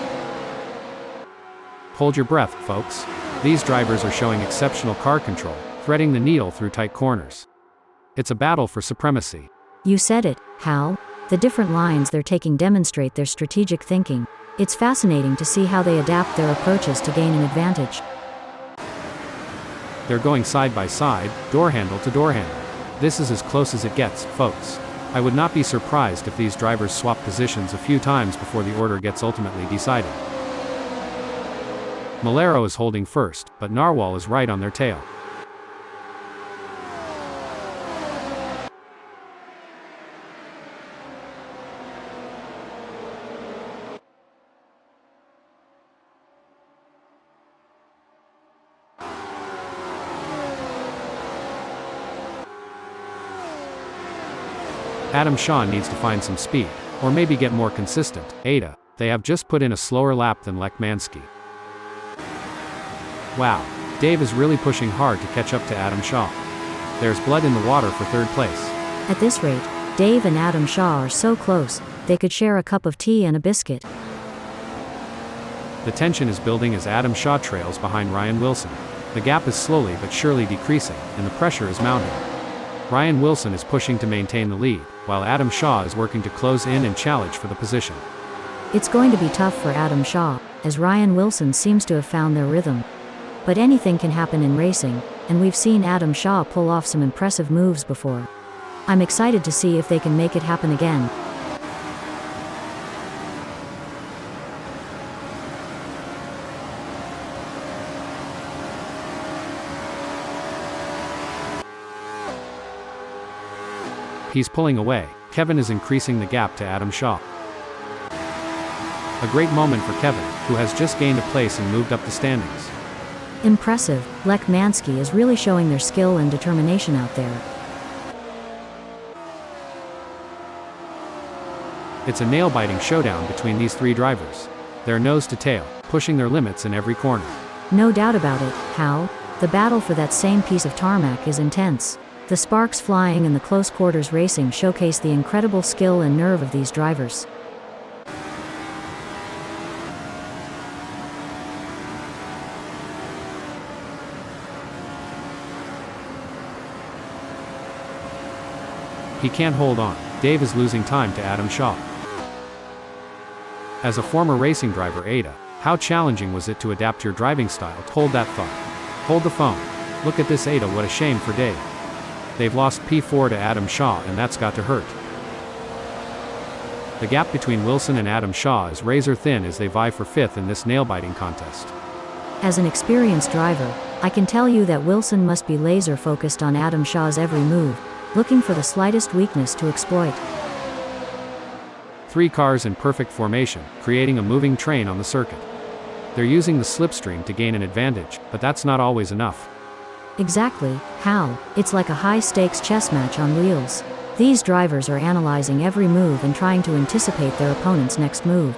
Hold your breath, folks. These drivers are showing exceptional car control, threading the needle through tight corners. It's a battle for supremacy. You said it, Hal. The different lines they're taking demonstrate their strategic thinking. It's fascinating to see how they adapt their approaches to gain an advantage. They're going side by side, door handle to door handle. This is as close as it gets, folks. I would not be surprised if these drivers swap positions a few times before the order gets ultimately decided. Malero is holding first, but Narwhal is right on their tail. Adam Shaw needs to find some speed, or maybe get more consistent. Ada, they have just put in a slower lap than Lekmansky. Wow, Dave is really pushing hard to catch up to Adam Shaw. There's blood in the water for third place. At this rate, Dave and Adam Shaw are so close, they could share a cup of tea and a biscuit. The tension is building as Adam Shaw trails behind Ryan Wilson. The gap is slowly but surely decreasing, and the pressure is mounting. Ryan Wilson is pushing to maintain the lead, while Adam Shaw is working to close in and challenge for the position. It's going to be tough for Adam Shaw, as Ryan Wilson seems to have found their rhythm. But anything can happen in racing, and we've seen Adam Shaw pull off some impressive moves before. I'm excited to see if they can make it happen again. He's pulling away. Kevin is increasing the gap to Adam Shaw. A great moment for Kevin, who has just gained a place and moved up the standings. Impressive. Lekmansky is really showing their skill and determination out there. It's a nail-biting showdown between these three drivers. They're nose to tail, pushing their limits in every corner. No doubt about it, Hal. The battle for that same piece of tarmac is intense. The sparks flying and the close quarters racing showcase the incredible skill and nerve of these drivers. He can't hold on. Dave is losing time to Adam Shaw. As a former racing driver, Ada, how challenging was it to adapt your driving style? Hold that thought. Hold the phone. Look at this, Ada, what a shame for Dave. They've lost P4 to Adam Shaw, and that's got to hurt. The gap between Wilson and Adam Shaw is razor thin as they vie for fifth in this nail-biting contest. As an experienced driver, I can tell you that Wilson must be laser-focused on Adam Shaw's every move, looking for the slightest weakness to exploit. Three cars in perfect formation, creating a moving train on the circuit. They're using the slipstream to gain an advantage, but that's not always enough. Exactly, Hal. It's like a high-stakes chess match on wheels. These drivers are analyzing every move and trying to anticipate their opponent's next move.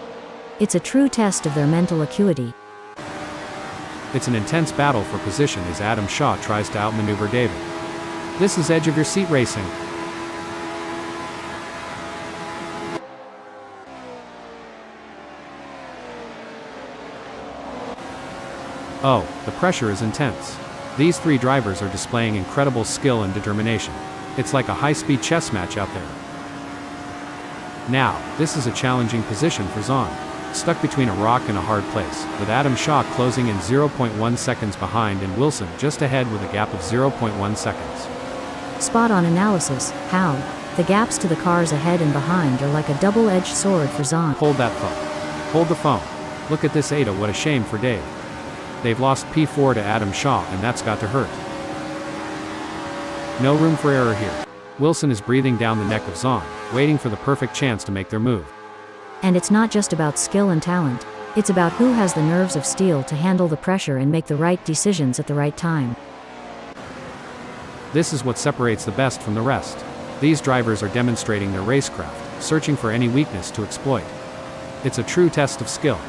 It's a true test of their mental acuity. It's an intense battle for position as Adam Shaw tries to outmaneuver David. This is edge-of-your-seat racing. Oh, the pressure is intense. These three drivers are displaying incredible skill and determination. It's like a high-speed chess match out there. Now, this is a challenging position for Zahn. Stuck between a rock and a hard place, with Adam Shaw closing in 0.1 seconds behind and Wilson just ahead with a gap of 0.1 seconds. Spot-on analysis, Hal. The gaps to the cars ahead and behind are like a double-edged sword for Zahn. Hold that thought. Hold the phone. Look at this, Ada, what a shame for Dave. They've lost P4 to Adam Shaw, and that's got to hurt. No room for error here. Wilson is breathing down the neck of Zahn, waiting for the perfect chance to make their move. And it's not just about skill and talent. It's about who has the nerves of steel to handle the pressure and make the right decisions at the right time. This is what separates the best from the rest. These drivers are demonstrating their racecraft, searching for any weakness to exploit. It's a true test of skill.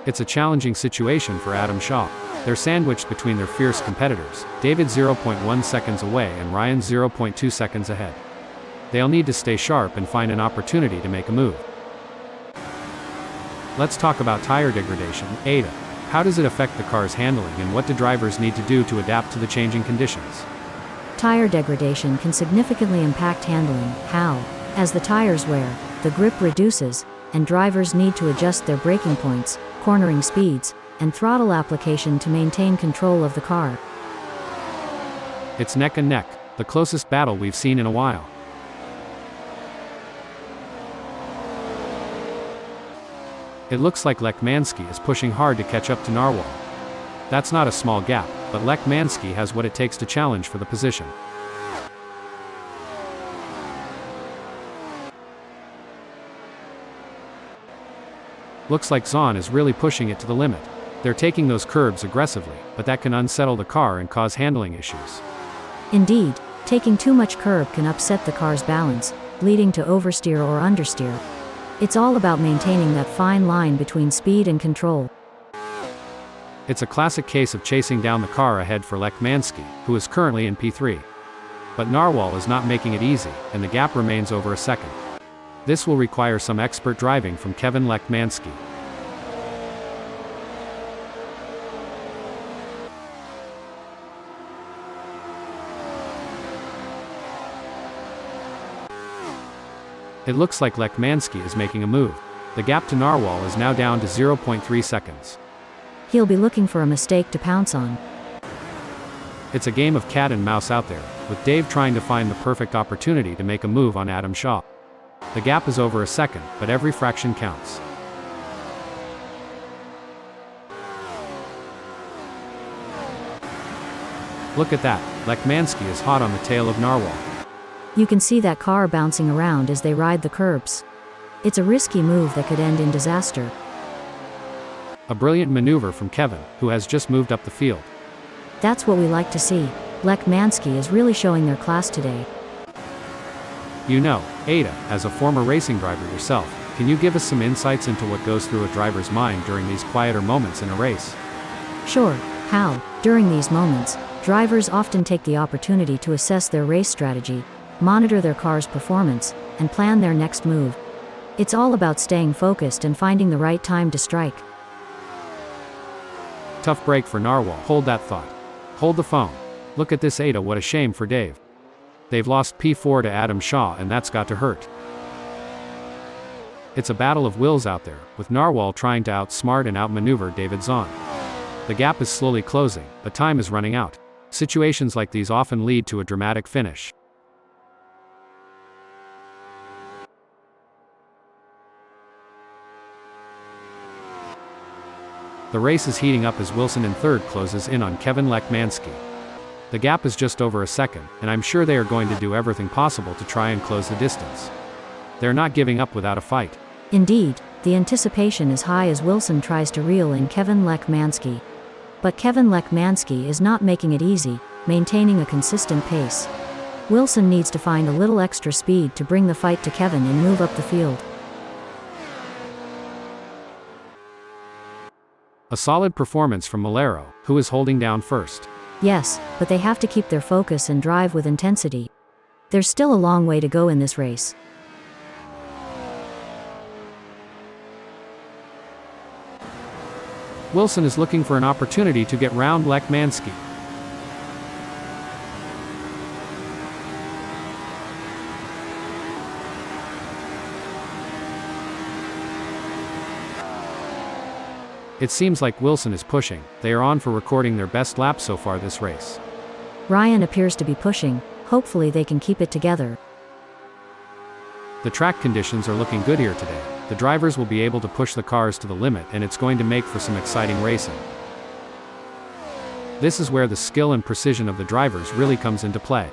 It's a challenging situation for Adam Shaw. They're sandwiched between their fierce competitors, David 0.1 seconds away and Ryan 0.2 seconds ahead. They'll need to stay sharp and find an opportunity to make a move. Let's talk about tire degradation. Ada, how does it affect the car's handling and what do drivers need to do to adapt to the changing conditions? Tire degradation can significantly impact handling. How? As the tires wear, the grip reduces, and drivers need to adjust their braking points, cornering speeds, and throttle application to maintain control of the car. It's neck and neck, the closest battle we've seen in a while. It looks like Lekmanski is pushing hard to catch up to Narwhal. That's not a small gap, but Lekmanski has what it takes to challenge for the position. Looks like Zahn is really pushing it to the limit. They're taking those curbs aggressively, but that can unsettle the car and cause handling issues. Indeed, taking too much curb can upset the car's balance, leading to oversteer or understeer. It's all about maintaining that fine line between speed and control. It's a classic case of chasing down the car ahead for Lekmanski, who is currently in P3. But Narwhal is not making it easy, and the gap remains over a second. This will require some expert driving from Kevin Lekmanski. It looks like Lekmanski is making a move. The gap to Narwhal is now down to 0.3 seconds. He'll be looking for a mistake to pounce on. It's a game of cat and mouse out there, with Dave trying to find the perfect opportunity to make a move on Adam Shaw. The gap is over a second, but every fraction counts. Look at that, Lekmanski is hot on the tail of Narwhal. You can see that car bouncing around as they ride the curbs. It's a risky move that could end in disaster. A brilliant maneuver from Kevin, who has just moved up the field. That's what we like to see. Lekmanski is really showing their class today. You know, Ada, as a former racing driver yourself, can you give us some insights into what goes through a driver's mind during these quieter moments in a race? Sure, Hal. During these moments, drivers often take the opportunity to assess their race strategy, monitor their car's performance, and plan their next move. It's all about staying focused and finding the right time to strike. Tough break for Narwhal. Hold that thought. Hold the phone. Look at this, Ada. What a shame for Dave. They've lost P4 to Adam Shaw, and that's got to hurt. It's a battle of wills out there, with Narwhal trying to outsmart and outmaneuver David Zahn. The gap is slowly closing, but time is running out. Situations like these often lead to a dramatic finish. The race is heating up as Wilson in third closes in on Kevin Lekmanski. The gap is just over a second, and I'm sure they are going to do everything possible to try and close the distance. They're not giving up without a fight. Indeed, the anticipation is high as Wilson tries to reel in Kevin Lekmanski. But Kevin Lekmanski is not making it easy, maintaining a consistent pace. Wilson needs to find a little extra speed to bring the fight to Kevin and move up the field. A solid performance from Malero, who is holding down first. Yes, but they have to keep their focus and drive with intensity. There's still a long way to go in this race. Wilson is looking for an opportunity to get round Lekmanski. It seems like Wilson is pushing. They are on for recording their best lap so far this race. Ryan appears to be pushing. Hopefully they can keep it together. The track conditions are looking good here today. The drivers will be able to push the cars to the limit, and it's going to make for some exciting racing. This is where the skill and precision of the drivers really comes into play.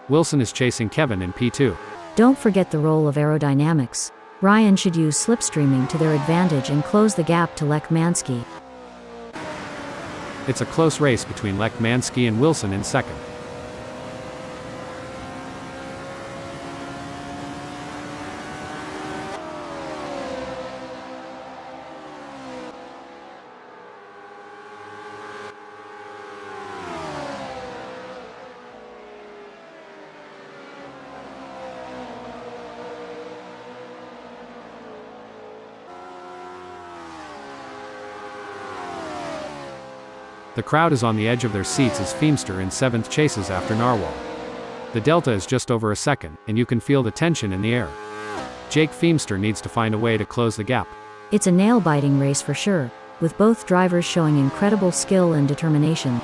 Wilson is chasing Kevin in P2. Don't forget the role of aerodynamics. Ryan should use slipstreaming to their advantage and close the gap to Lekmanski. It's a close race between Lekmanski and Wilson in second. The crowd is on the edge of their seats as Feimster in 7th chases after Narwhal. The delta is just over a second, and you can feel the tension in the air. Jake Feimster needs to find a way to close the gap. It's a nail-biting race for sure. with both drivers showing incredible skill and determination.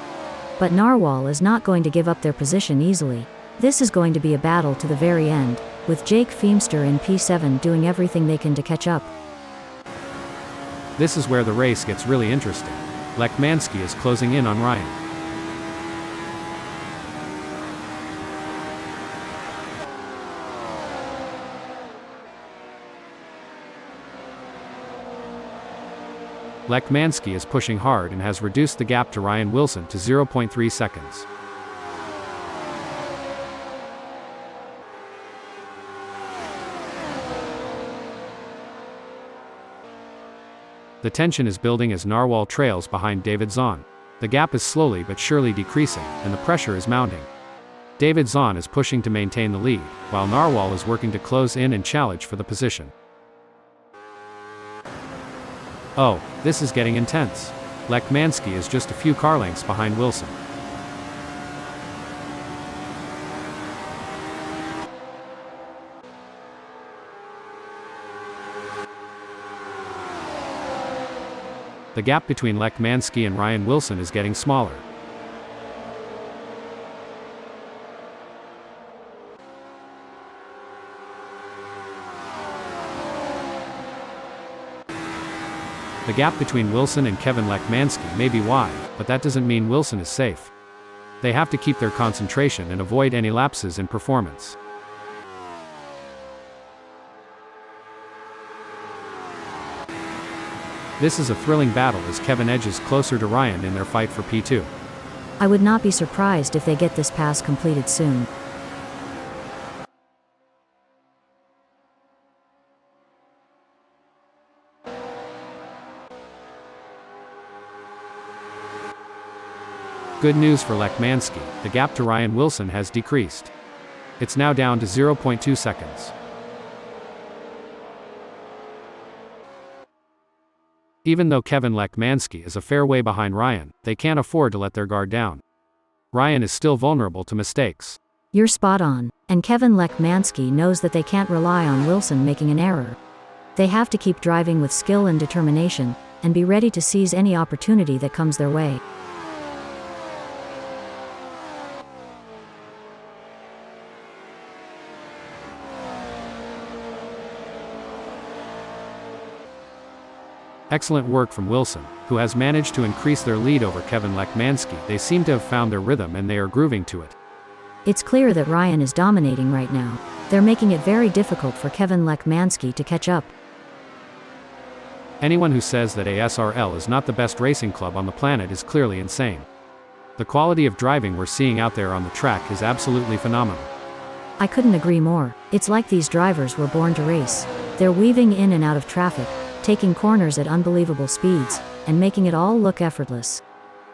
But Narwhal is not going to give up their position easily. This is going to be a battle to the very end, with Jake Feimster in P7 doing everything they can to catch up. This is where the race gets really interesting. Lekmansky is closing in on Ryan. Lekmansky is pushing hard and has reduced the gap to Ryan Wilson to 0.3 seconds. The tension is building as Narwhal trails behind David Zahn. The gap is slowly but surely decreasing, and the pressure is mounting. David Zahn is pushing to maintain the lead, while Narwhal is working to close in and challenge for the position. Oh, this is getting intense. Lekmansky is just a few car lengths behind Wilson. The gap between Lekmansky and Ryan Wilson is getting smaller. The gap between Wilson and Kevin Lekmansky may be wide, but that doesn't mean Wilson is safe. They have to keep their concentration and avoid any lapses in performance. This is a thrilling battle as Kevin edges closer to Ryan in their fight for P2. I would not be surprised if they get this pass completed soon. Good news for Lekmansky, the gap to Ryan Wilson has decreased. It's now down to 0.2 seconds. Even though Kevin Lekmansky is a fair way behind Ryan, they can't afford to let their guard down. Ryan is still vulnerable to mistakes. You're spot on, and Kevin Lekmansky knows that they can't rely on Wilson making an error. They have to keep driving with skill and determination, and be ready to seize any opportunity that comes their way. Excellent work from Wilson, who has managed to increase their lead over Kevin Lekmansky. They seem to have found their rhythm and they are grooving to it. It's clear that Ryan is dominating right now. They're making it very difficult for Kevin Lekmansky to catch up. Anyone who says that ASRL is not the best racing club on the planet is clearly insane. The quality of driving we're seeing out there on the track is absolutely phenomenal. I couldn't agree more. It's like these drivers were born to race. They're weaving in and out of traffic, taking corners at unbelievable speeds, and making it all look effortless.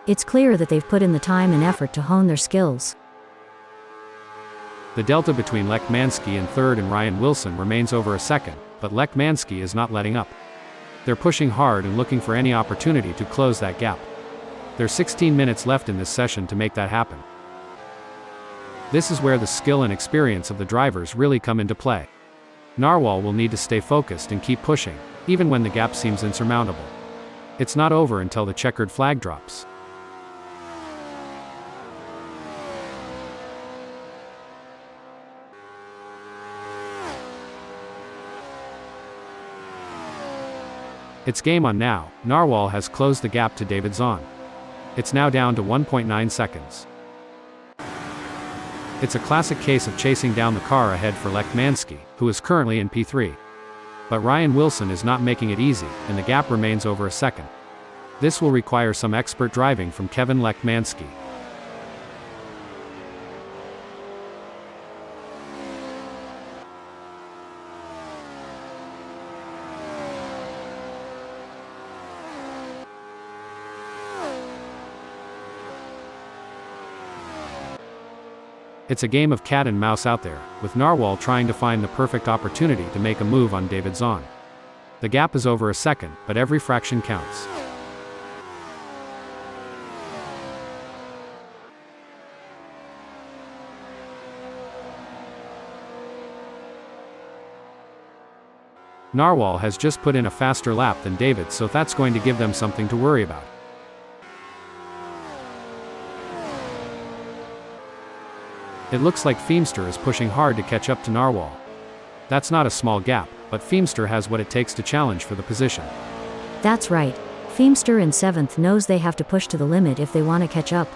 It's clear that they've put in the time and effort to hone their skills. The delta between Lekmansky in third and Ryan Wilson remains over a second, but Lekmansky is not letting up. They're pushing hard and looking for any opportunity to close that gap. There's 16 minutes left in this session to make that happen. This is where the skill and experience of the drivers really come into play. Narwhal will need to stay focused and keep pushing, even when the gap seems insurmountable. It's not over until the checkered flag drops. It's game on now. Narwhal has closed the gap to David Zahn. It's now down to 1.9 seconds. It's a classic case of chasing down the car ahead for Lekmansky, who is currently in P3. But Ryan Wilson is not making it easy, and the gap remains over a second. This will require some expert driving from Kevin Lekmansky. It's a game of cat and mouse out there, with Narwhal trying to find the perfect opportunity to make a move on David Zahn. The gap is over a second, but every fraction counts. Narwhal has just put in a faster lap than David, so that's going to give them something to worry about. It looks like Feimster is pushing hard to catch up to Narwhal. That's not a small gap, but Feimster has what it takes to challenge for the position. That's right. Feimster in 7th knows they have to push to the limit if they want to catch up.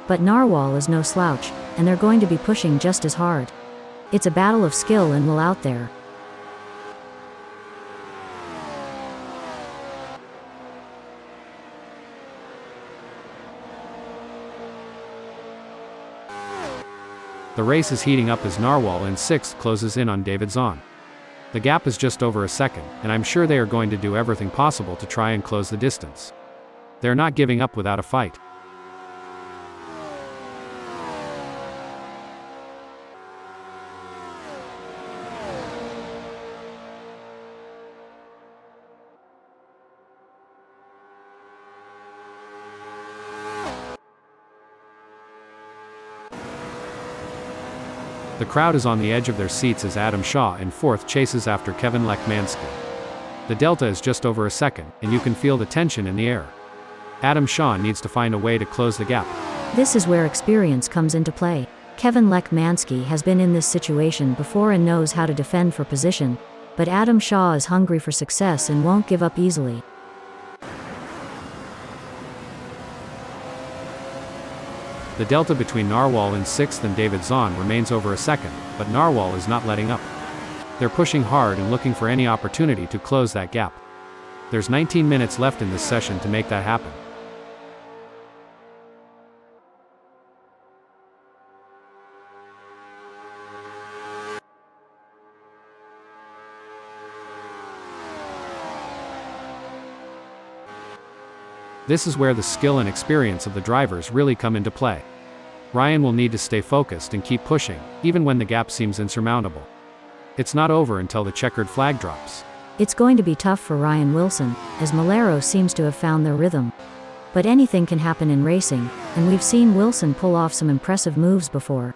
But Narwhal is no slouch, and they're going to be pushing just as hard. It's a battle of skill and will out there. The race is heating up as Narwhal in 6th closes in on David Zahn. The gap is just over a second, and I'm sure they are going to do everything possible to try and close the distance. They're not giving up without a fight. The crowd is on the edge of their seats as Adam Shaw in 4th chases after Kevin Lekmansky. The delta is just over a second, and you can feel the tension in the air. Adam Shaw needs to find a way to close the gap. This is where experience comes into play. Kevin Lekmansky has been in this situation before and knows how to defend for position, but Adam Shaw is hungry for success and won't give up easily. The delta between Narwhal in 6th and David Zahn remains over a second, but Narwhal is not letting up. They're pushing hard and looking for any opportunity to close that gap. There's 19 minutes left in this session to make that happen. This is where the skill and experience of the drivers really come into play. Ryan will need to stay focused and keep pushing, even when the gap seems insurmountable. It's not over until the checkered flag drops. It's going to be tough for Ryan Wilson, as Malero seems to have found their rhythm. But anything can happen in racing, and we've seen Wilson pull off some impressive moves before.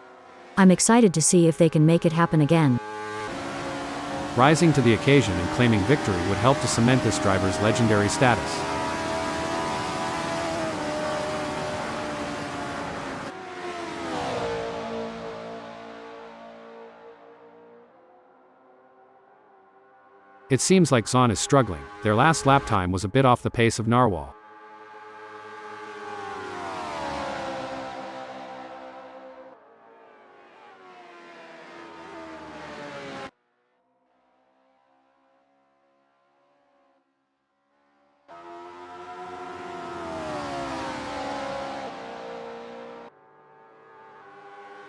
I'm excited to see if they can make it happen again. Rising to the occasion and claiming victory would help to cement this driver's legendary status. It seems like Zahn is struggling. Their last lap time was a bit off the pace of Narwhal.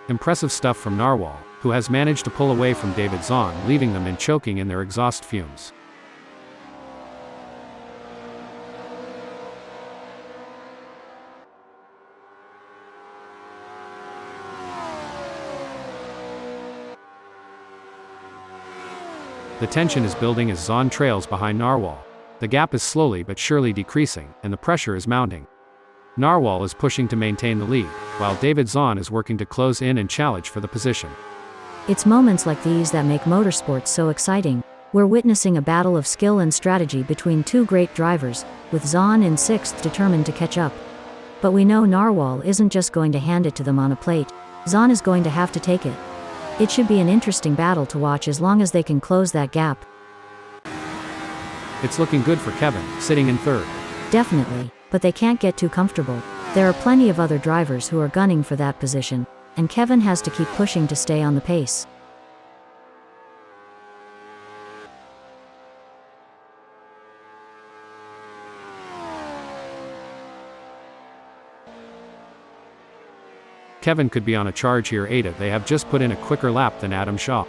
Impressive stuff from Narwhal, who has managed to pull away from David Zahn, leaving them in choking in their exhaust fumes. The tension is building as Zahn trails behind Narwhal. The gap is slowly but surely decreasing, and the pressure is mounting. Narwhal is pushing to maintain the lead, while David Zahn is working to close in and challenge for the position. It's moments like these that make motorsports so exciting. We're witnessing a battle of skill and strategy between two great drivers, with Zahn in 6th determined to catch up. But we know Narwhal isn't just going to hand it to them on a plate. Zahn is going to have to take it. It should be an interesting battle to watch as long as they can close that gap. It's looking good for Kevin, sitting in 3rd. Definitely, but they can't get too comfortable. There are plenty of other drivers who are gunning for that position, and Kevin has to keep pushing to stay on the pace. Kevin could be on a charge here. Ada, they have just put in a quicker lap than Adam Shaw.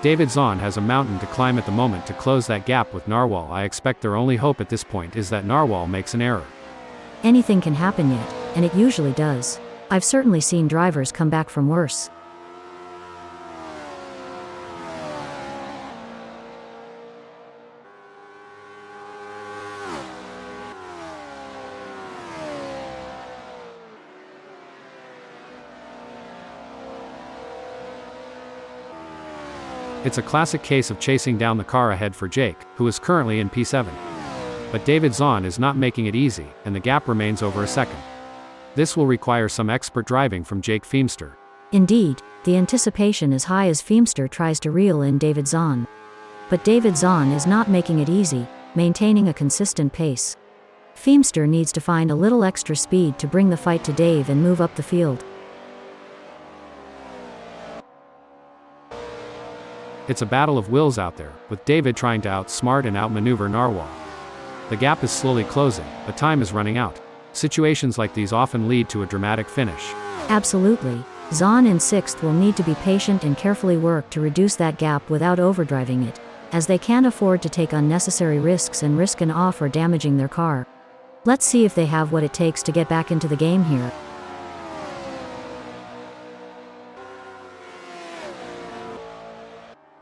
David Zahn has a mountain to climb at the moment to close that gap with Narwhal. I expect their only hope at this point is that Narwhal makes an error. Anything can happen yet, and it usually does. I've certainly seen drivers come back from worse. It's a classic case of chasing down the car ahead for Jake, who is currently in P7. But David Zahn is not making it easy, and the gap remains over a second. This will require some expert driving from Jake Feimster. Indeed, the anticipation is high as Feimster tries to reel in David Zahn. But David Zahn is not making it easy, maintaining a consistent pace. Feimster needs to find a little extra speed to bring the fight to Dave and move up the field. It's a battle of wills out there, with David trying to outsmart and outmaneuver Narwhal. The gap is slowly closing, but time is running out. Situations like these often lead to a dramatic finish. Absolutely. Zahn in 6th will need to be patient and carefully work to reduce that gap without overdriving it, as they can't afford to take unnecessary risks and risk an off or damaging their car. Let's see if they have what it takes to get back into the game here.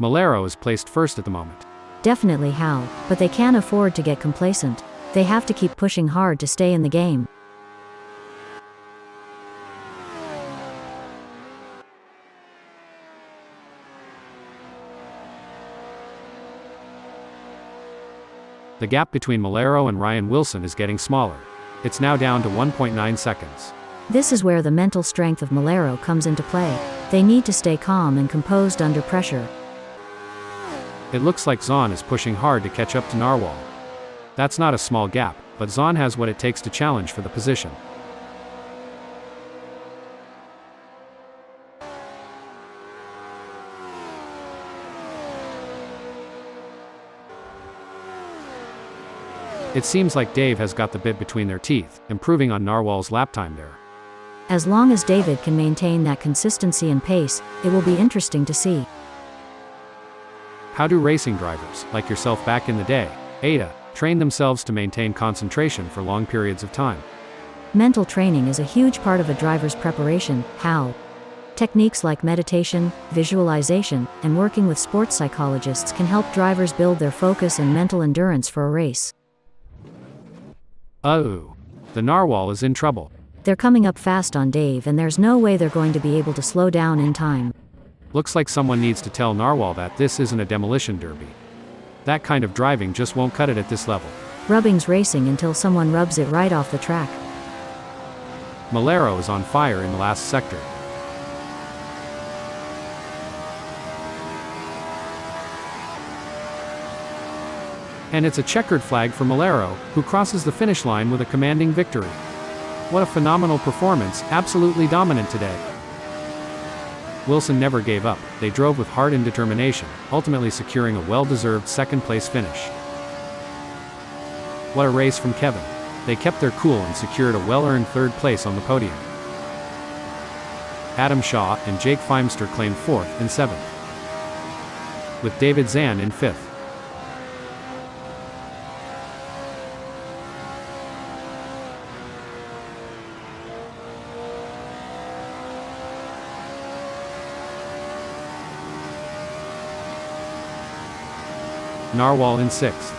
Malero is placed first at the moment. Definitely Hal, but they can't afford to get complacent. They have to keep pushing hard to stay in the game. The gap between Malero and Ryan Wilson is getting smaller. It's now down to 1.9 seconds. This is where the mental strength of Malero comes into play. They need to stay calm and composed under pressure. It looks like Zahn is pushing hard to catch up to Narwhal. That's not a small gap, but Zahn has what it takes to challenge for the position. It seems like Dave has got the bit between their teeth, improving on Narwhal's lap time there. As long as David can maintain that consistency and pace, it will be interesting to see. How do racing drivers, like yourself back in the day, Ada, train themselves to maintain concentration for long periods of time? Mental training is a huge part of a driver's preparation, Hal. Techniques like meditation, visualization, and working with sports psychologists can help drivers build their focus and mental endurance for a race. Oh, the Narwhal is in trouble. They're coming up fast on Dave and there's no way they're going to be able to slow down in time. Looks like someone needs to tell Narwhal that this isn't a demolition derby. That kind of driving just won't cut it at this level. Rubbing's racing until someone rubs it right off the track. Malero is on fire in the last sector. And it's a checkered flag for Malero, who crosses the finish line with a commanding victory. What a phenomenal performance, absolutely dominant today. Wilson never gave up. They drove with heart and determination, ultimately securing a well-deserved second-place finish. What a race from Kevin. They kept their cool and secured a well-earned third place on the podium. Adam Shaw and Jake Feimster claimed 4th and 7th, with David Zahn in 5th. Narwhal in 6th.